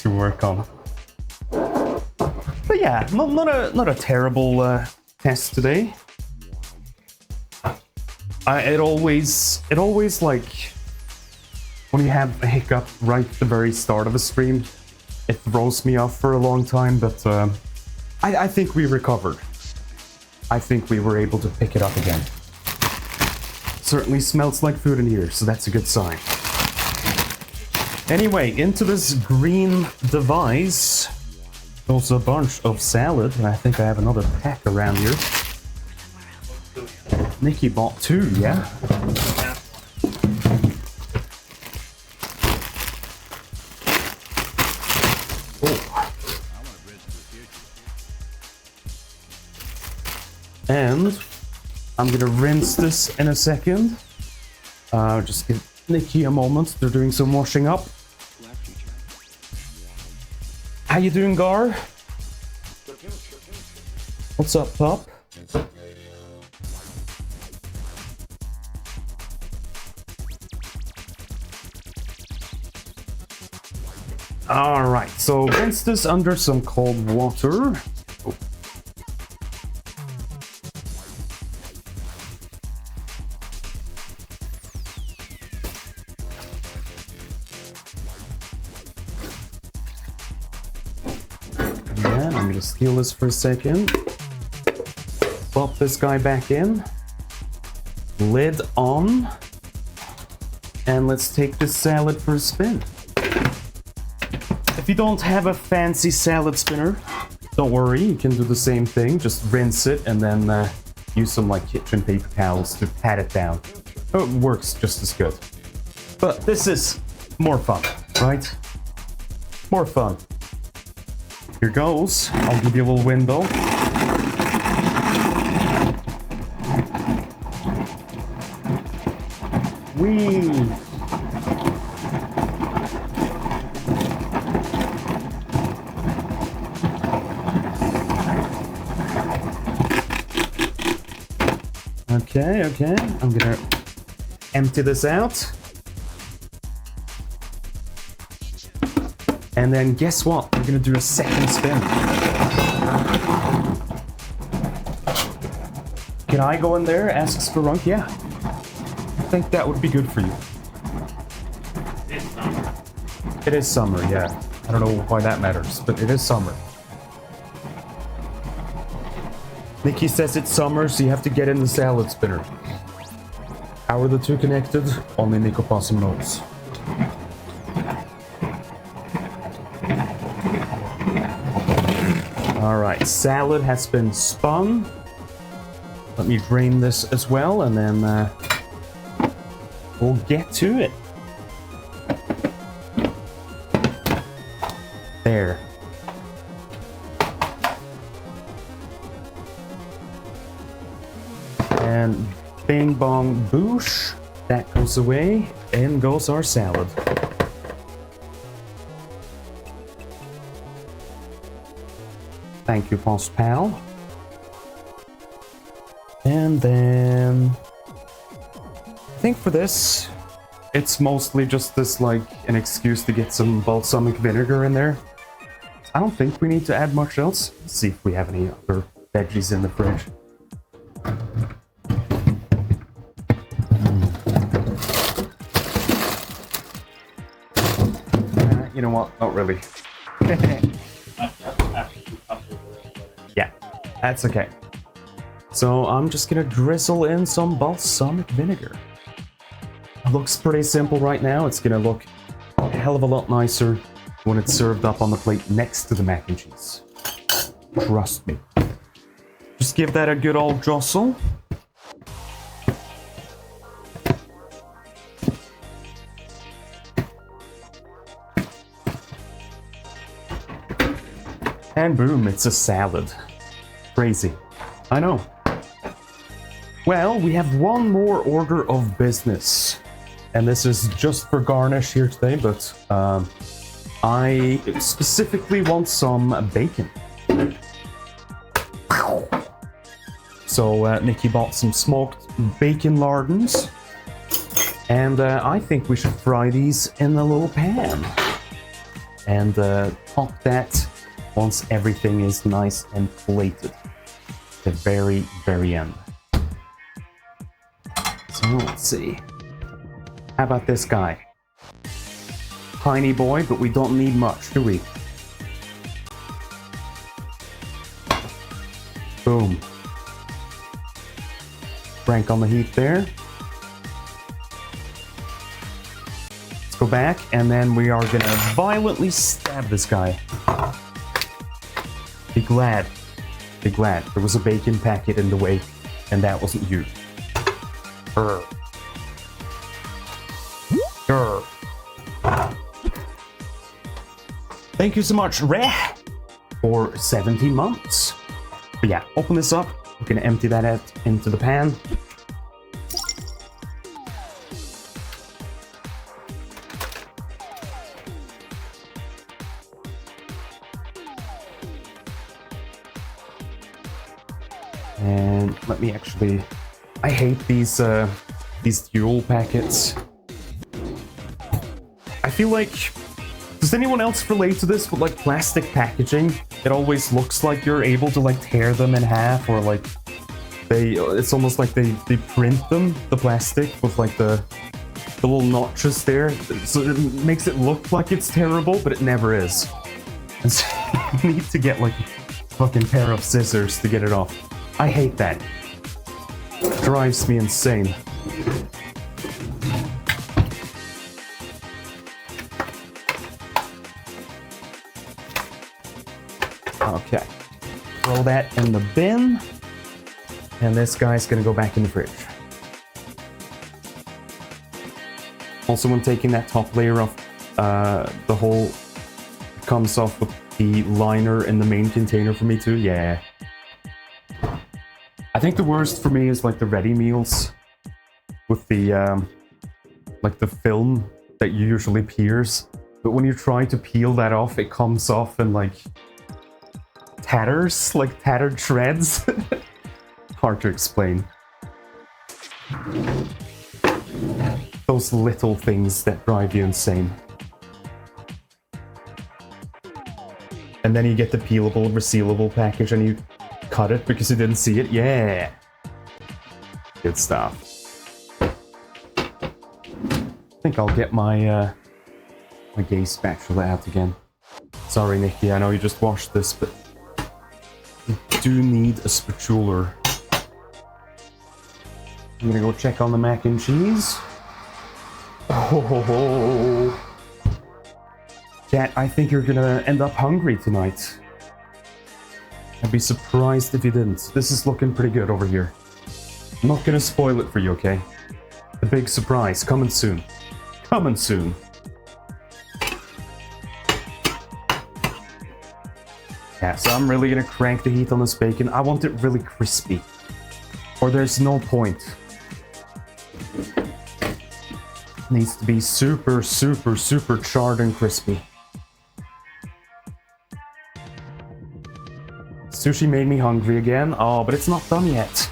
S1: work on. But yeah, not a terrible test today. It always like when you have a hiccup right at the very start of a stream, it throws me off for a long time. But I think we recovered. I think we were able to pick it up again. Certainly smells like food in here, so that's a good sign. Anyway, into this green device. Also a bunch of salad, and I think I have another pack around here. Nikki bought 2, yeah? Oh. And I'm gonna rinse this in a second. Just give Nikki a moment. They're doing some washing up. How you doing, Gar? What's up, Pop? Alright, so rinse this under some cold water. Oh. Yeah, I'm gonna steal this for a second. Pop this guy back in. Lid on. And let's take this salad for a spin. If you don't have a fancy salad spinner, don't worry, you can do the same thing. Just rinse it and then use some like kitchen paper towels to pat it down. Oh, it works just as good. But this is more fun, right? More fun. Here goes. I'll give you a little window. Whee! Okay, I'm gonna empty this out. And then guess what? We're gonna do a second spin. Can I go in there? Asks Spelunk. Yeah. I think that would be good for you. It is summer, yeah. I don't know why that matters, but it is summer. Nikki says it's summer, so you have to get in the salad spinner. How are the two connected? Only Nico Possum knows. Alright, salad has been spun. Let me drain this as well, and then we'll get to it. There. And bing bong boosh, that goes away, and goes our salad. Thank you, Foss Pal. And then I think for this, it's mostly just this like an excuse to get some balsamic vinegar in there. I don't think we need to add much else. Let's see if we have any other veggies in the fridge. You know what? Not really. Yeah, that's okay. So I'm just gonna drizzle in some balsamic vinegar. It looks pretty simple right now. It's gonna look a hell of a lot nicer when it's served up on the plate next to the mac and cheese. Trust me. Just give that a good old jostle. And boom, it's a salad. Crazy. I know. Well, we have one more order of business. And this is just for garnish here today, but I specifically want some bacon. So Nikki bought some smoked bacon lardons. And I think we should fry these in a little pan. And top that once everything is nice and plated. The very, very end. So let's see. How about this guy? Tiny boy, but we don't need much, do we? Boom. Crank on the heat there. Let's go back, and then we are gonna violently stab this guy. Be glad. Be glad. There was a bacon packet in the way, and that wasn't you. Grr. Grr. Thank you so much, Reh, for 17 months. But yeah, open this up. We're gonna empty that out into the pan. And let me actually... I hate these dual packets. I feel like... Does anyone else relate to this with like plastic packaging? It always looks like you're able to like tear them in half, or like it's almost like they print them, the plastic, with like the little notches there. So it makes it look like it's terrible, but it never is. And so you need to get like a fucking pair of scissors to get it off. I hate that. It drives me insane. Okay. Throw that in the bin. And this guy's gonna go back in the fridge. Also, when taking that top layer off, the whole comes off with the liner in the main container for me too. Yeah. I think the worst for me is like the ready meals with the like the film that usually peels, but when you try to peel that off, it comes off in like tatters, like tattered shreds. Hard to explain. Those little things that drive you insane. And then you get the peelable, resealable package and you cut it because you didn't see it. Yeah. Good stuff. I think I'll get my my gay spatula out again. Sorry, Nikki, I know you just washed this, but you do need a spatula. I'm gonna go check on the mac and cheese. Oh, Cat, I think you're gonna end up hungry tonight. I'd be surprised if you didn't. This is looking pretty good over here. I'm not gonna spoil it for you, okay? The big surprise, coming soon. Coming soon. Yeah, so I'm really gonna crank the heat on this bacon. I want it really crispy, or there's no point. It needs to be super, super, super charred and crispy. Sushi made me hungry again. Oh, but it's not done yet.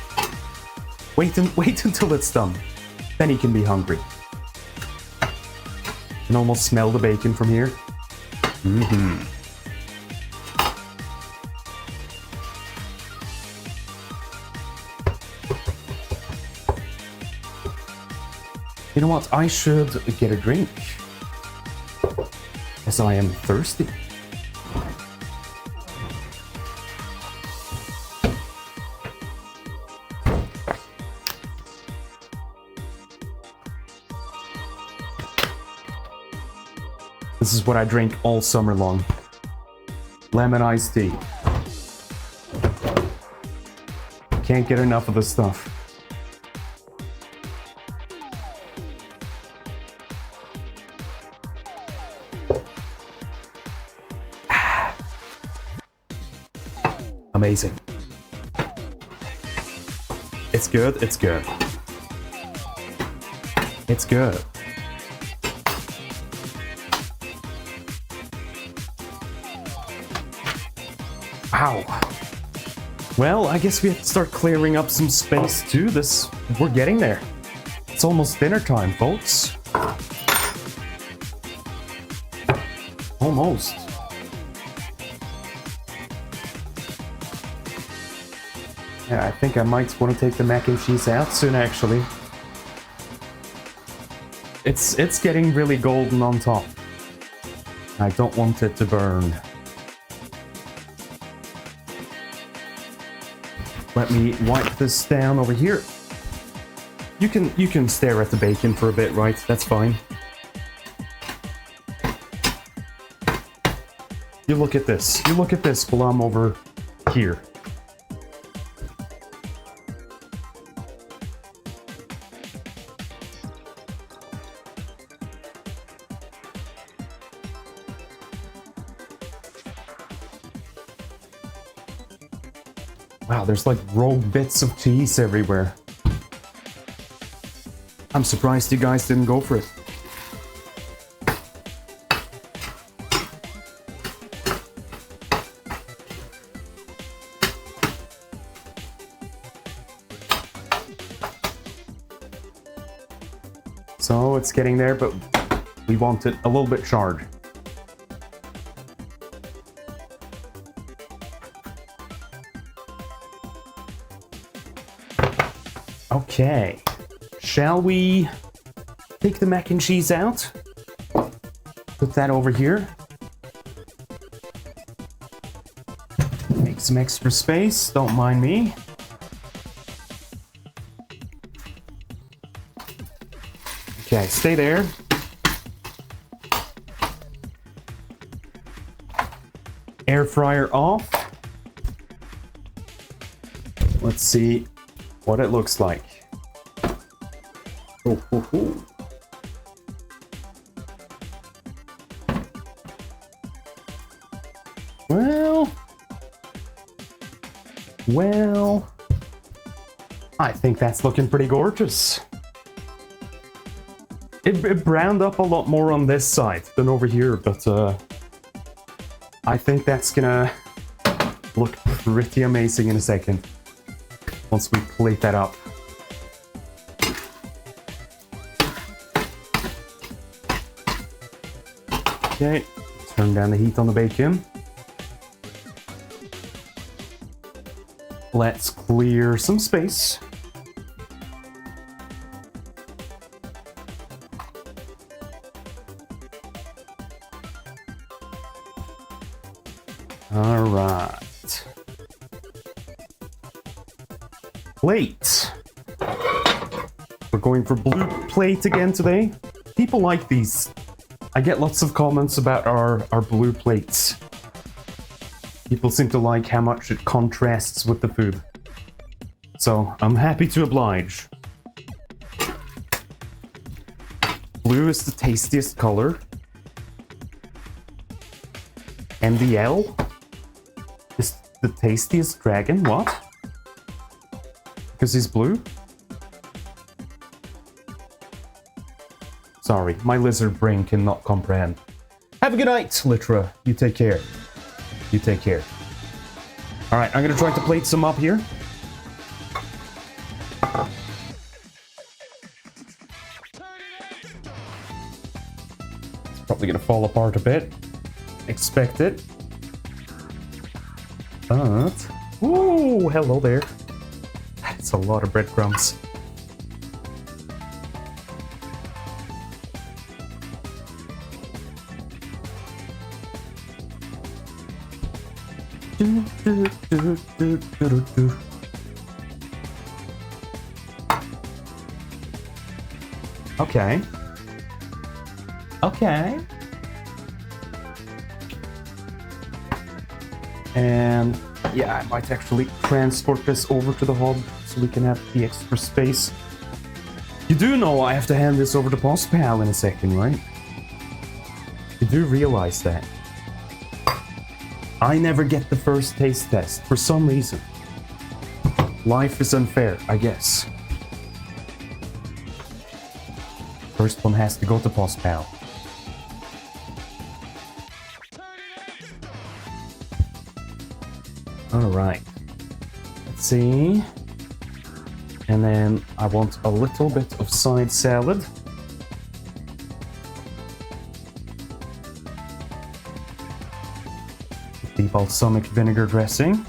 S1: Wait until it's done. Then you can be hungry. You can almost smell the bacon from here. Mm-hmm. You know what? I should get a drink, as I am thirsty. This is what I drink all summer long. Lemon iced tea. can't get enough of this stuff. Amazing. It's good, it's good. It's good. Wow. Well, I guess we have to start clearing up some space too. We're getting there. It's almost dinner time, folks. Almost. Yeah, I think I might want to take the mac and cheese out soon, actually. It's getting really golden on top. I don't want it to burn. Let me wipe this down over here. You can stare at the bacon for a bit, right? That's fine. You look at this. You look at this while I'm over here. Wow, there's like rogue bits of cheese everywhere. I'm surprised you guys didn't go for it. So it's getting there, but we want it a little bit charred. Okay, shall we take the mac and cheese out? Put that over here. Make some extra space, don't mind me. Okay, stay there. Air fryer off. Let's see what it looks like. Oh, oh, oh. Well, I think that's looking pretty gorgeous. It browned up a lot more on this side than over here, but I think that's gonna look pretty amazing in a second once we plate that up. Okay, turn down the heat on the bacon. Let's clear some space. All right. Plate. We're going for blue plate again today. People like these. I get lots of comments about our blue plates. People seem to like how much it contrasts with the food. So I'm happy to oblige. Blue is the tastiest color. And the L is the tastiest dragon. What? Because he's blue? Sorry, my lizard brain cannot comprehend. Have a good night, Litra. You take care. You take care. All right, I'm gonna try to plate some up here. It's probably gonna fall apart a bit. Expect it. But, ooh, hello there. That's a lot of breadcrumbs. Okay. Okay. And Yeah, I might actually transport this over to the hub so we can have the extra space. You do know I have to hand this over to PostPal in a second, right? You do realize that. I never get the first taste test for some reason. Life is unfair, I guess. First one has to go to PostPal. Alright. Let's see. And then I want a little bit of side salad. The balsamic vinegar dressing.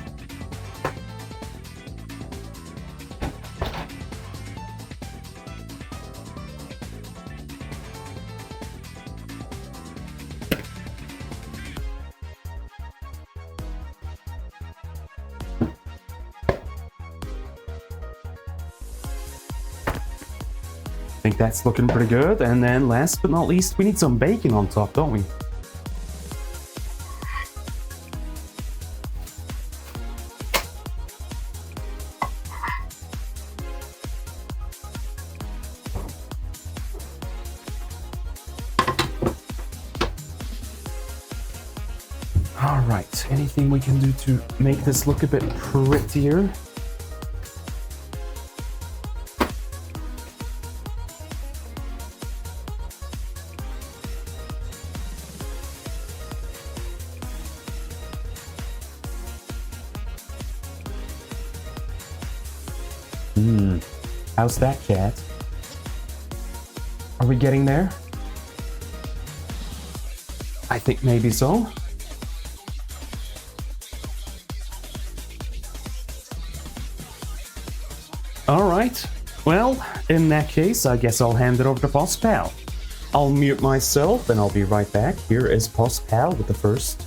S1: I think that's looking pretty good. And then last but not least, we need some bacon on top, don't we? All right, anything we can do to make this look a bit prettier? How's that, chat? Are we getting there? I think maybe so. Alright, well, in that case, I guess I'll hand it over to PostPal. I'll mute myself and I'll be right back. Here is PostPal with the first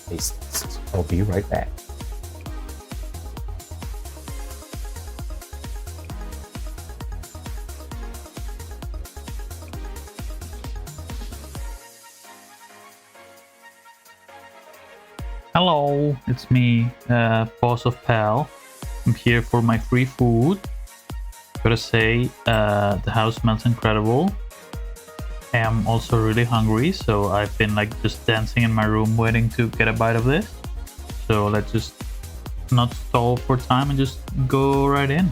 S1: taste test. I'll be right back.
S6: Hello, it's me, Boss of Pal. I'm here for my free food. Gotta say, the house smells incredible. I am also really hungry, so I've been like just dancing in my room waiting to get a bite of this. So let's just not stall for time and just go right in.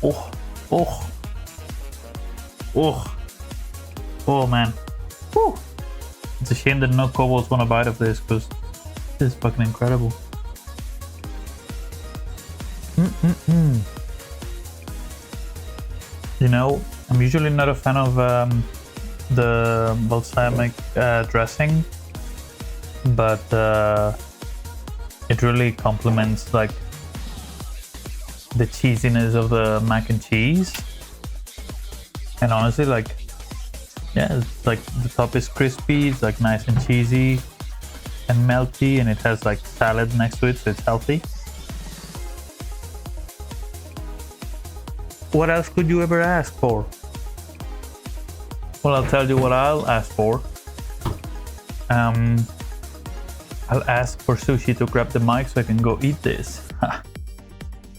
S6: Oh, oh, oh. Oh man. Whew. It's a shame that no kobolds want a bite of this because this is fucking incredible. You know, I'm usually not a fan of the balsamic dressing, but it really complements like the cheesiness of the mac and cheese. And honestly, like, yeah, it's like the top is crispy, it's like nice and cheesy and melty, and it has like salad next to it, so it's healthy. What else could you ever ask for? Well, I'll tell you what I'll ask for. I'll ask for Sushi to grab the mic so I can go eat this.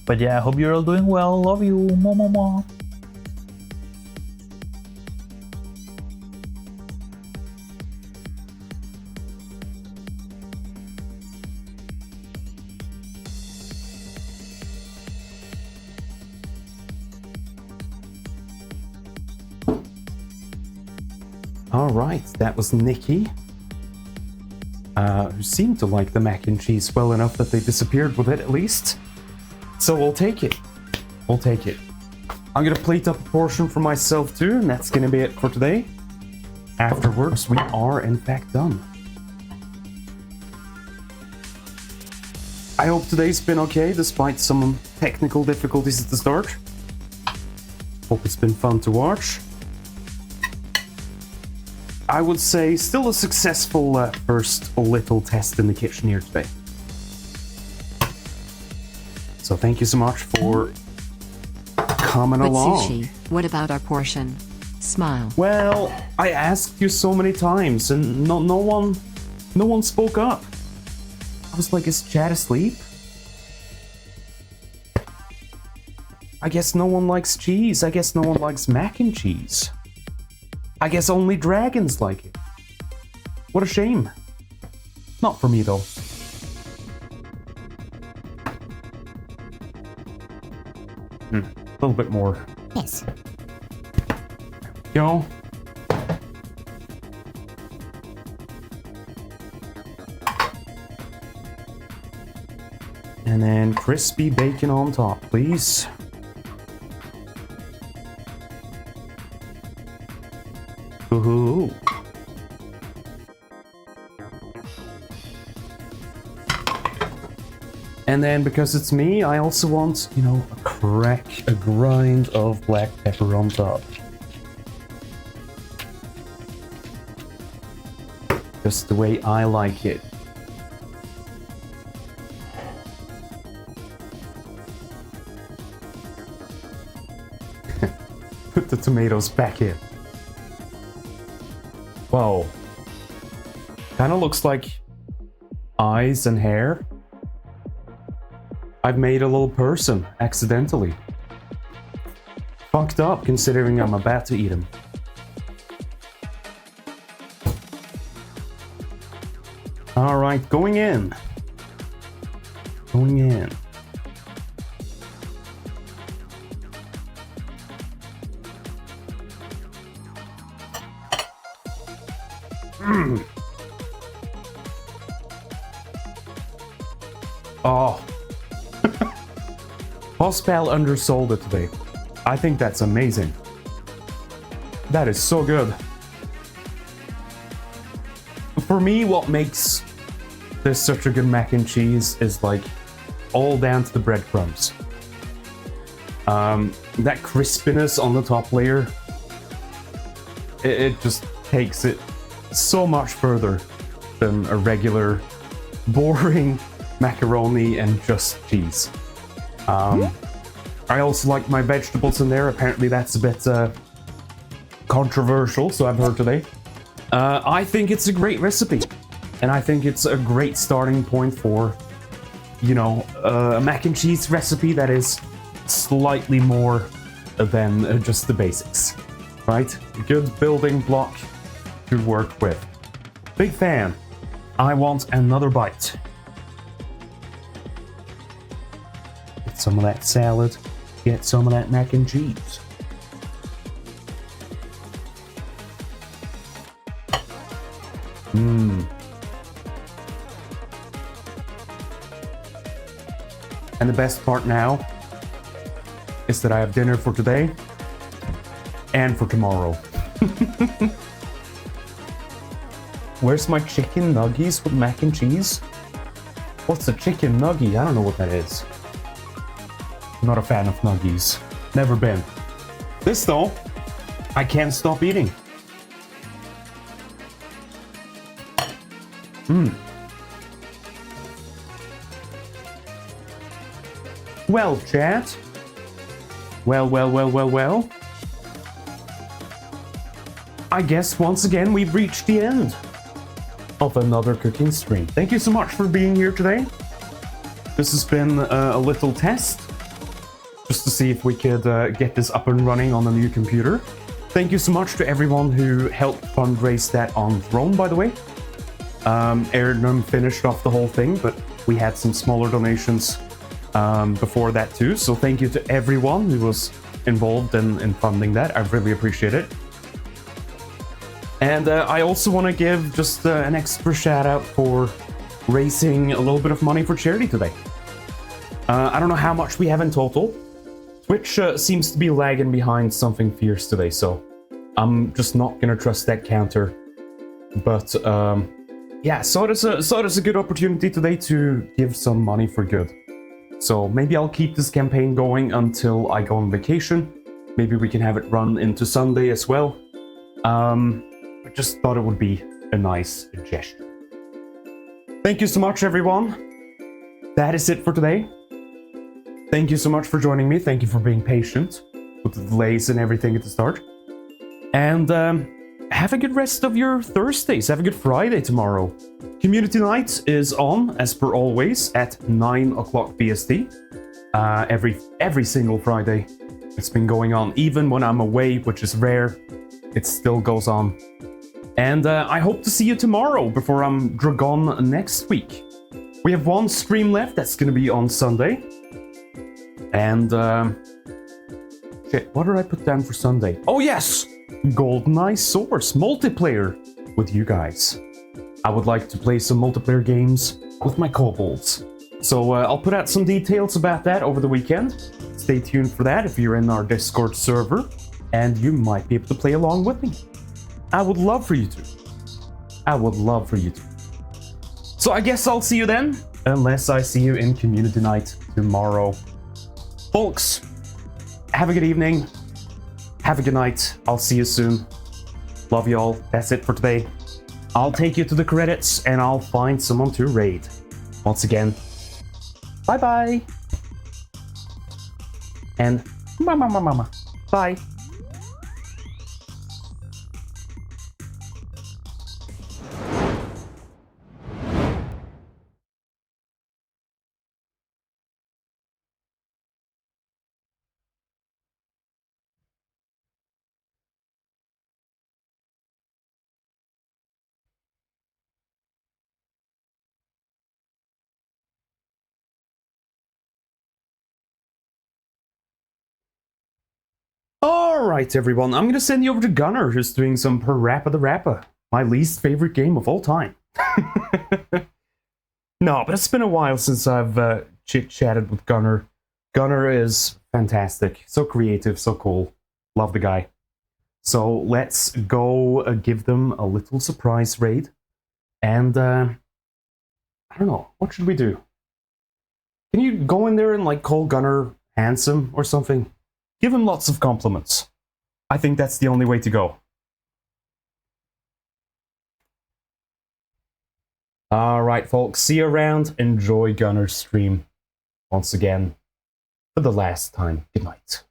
S6: But yeah, I hope you're all doing well. Love you. Mwah, mwah, mwah.
S1: All right, that was Nikki, who seemed to like the mac and cheese well enough that they disappeared with it at least. So we'll take it. We'll take it. I'm gonna plate up a portion for myself too, and that's gonna be it for today. Afterwards, we are in fact done. I hope today's been okay, despite some technical difficulties at the start. Hope it's been fun to watch. I would say still a successful first little test in the kitchen here today. So thank you so much for coming
S9: But
S1: along.
S9: Sushi, what about our portion?
S3: Smile.
S1: Well, I asked you so many times and no one spoke up. I was like, is Chad asleep? I guess no one likes cheese. I guess no one likes mac and cheese. I guess only dragons like it. What a shame. Not for me though. A little bit more.
S3: Yes.
S1: You know? And then crispy bacon on top, please. Ooh. And then because it's me, I also want, you know, a grind of black pepper on top. Just the way I like it. Put the tomatoes back in. Whoa. Kinda looks like eyes and hair. I've made a little person accidentally. Fucked up considering I'm about to eat him. Alright, going in. Going in. Oh. Hospal undersold it today. I think that's amazing. That is so good. For me, what makes this such a good mac and cheese is like all down to the breadcrumbs. That crispiness on the top layer, it just takes it so much further than a regular boring macaroni and just cheese. I also like my vegetables in there. Apparently that's a bit controversial, so I've heard today. I think it's a great recipe, and I think it's a great starting point for, you know, a mac and cheese recipe that is slightly more than just the basics, right? A good building block to work with. Big fan. I want another bite. Get some of that salad, get some of that mac and cheese. And the best part now is that I have dinner for today and for tomorrow. Where's my chicken nuggies with mac and cheese? What's a chicken nuggie? I don't know what that is. I'm not a fan of nuggies. Never been. This though, I can't stop eating. Well, chat. Well. I guess once again we've reached the end of another cooking stream. Thank you so much for being here today. This has been a little test, just to see if we could get this up and running on a new computer. Thank you so much to everyone who helped fundraise that on Throne, by the way. Aaron finished off the whole thing, but we had some smaller donations before that too. So thank you to everyone who was involved in funding that. I really appreciate it. And I also want to give just an extra shout out for raising a little bit of money for charity today. I don't know how much we have in total. Twitch seems to be lagging behind something fierce today, so I'm just not gonna trust that counter. But yeah, saw it as a good opportunity today to give some money for good. So maybe I'll keep this campaign going until I go on vacation. Maybe we can have it run into Sunday as well. I just thought it would be a nice gesture. Thank you so much, everyone. That is it for today. Thank you so much for joining me. Thank you for being patient with the delays and everything at the start. And have a good rest of your Thursdays. Have a good Friday tomorrow. Community night is on, as per always, at 9 o'clock BST. Every single Friday. It's been going on. Even when I'm away, which is rare, it still goes on. And I hope to see you tomorrow before I'm Dragon next week. We have one stream left. That's going to be on Sunday. And shit, what did I put down for Sunday? Oh yes! GoldenEye Source multiplayer with you guys. I would like to play some multiplayer games with my kobolds. So I'll put out some details about that over the weekend. Stay tuned for that if you're in our Discord server, and you might be able to play along with me. I would love for you to. I would love for you to. So I guess I'll see you then, unless I see you in community night tomorrow. Folks, have a good evening. Have a good night. I'll see you soon. Love you all. That's it for today. I'll take you to the credits and I'll find someone to raid. Once again, bye-bye. And mama. Bye. Alright everyone, I'm gonna send you over to Gunnar, who's doing some Parappa the Rappa, my least favorite game of all time. No, but it's been a while since I've chit-chatted with Gunnar. Gunnar is fantastic, so creative, so cool. Love the guy. So let's go give them a little surprise raid. And, I don't know, what should we do? Can you go in there and like call Gunnar handsome or something? Give him lots of compliments. I think that's the only way to go. Alright folks, see you around. Enjoy Gunnar's stream. Once again, for the last time, good night.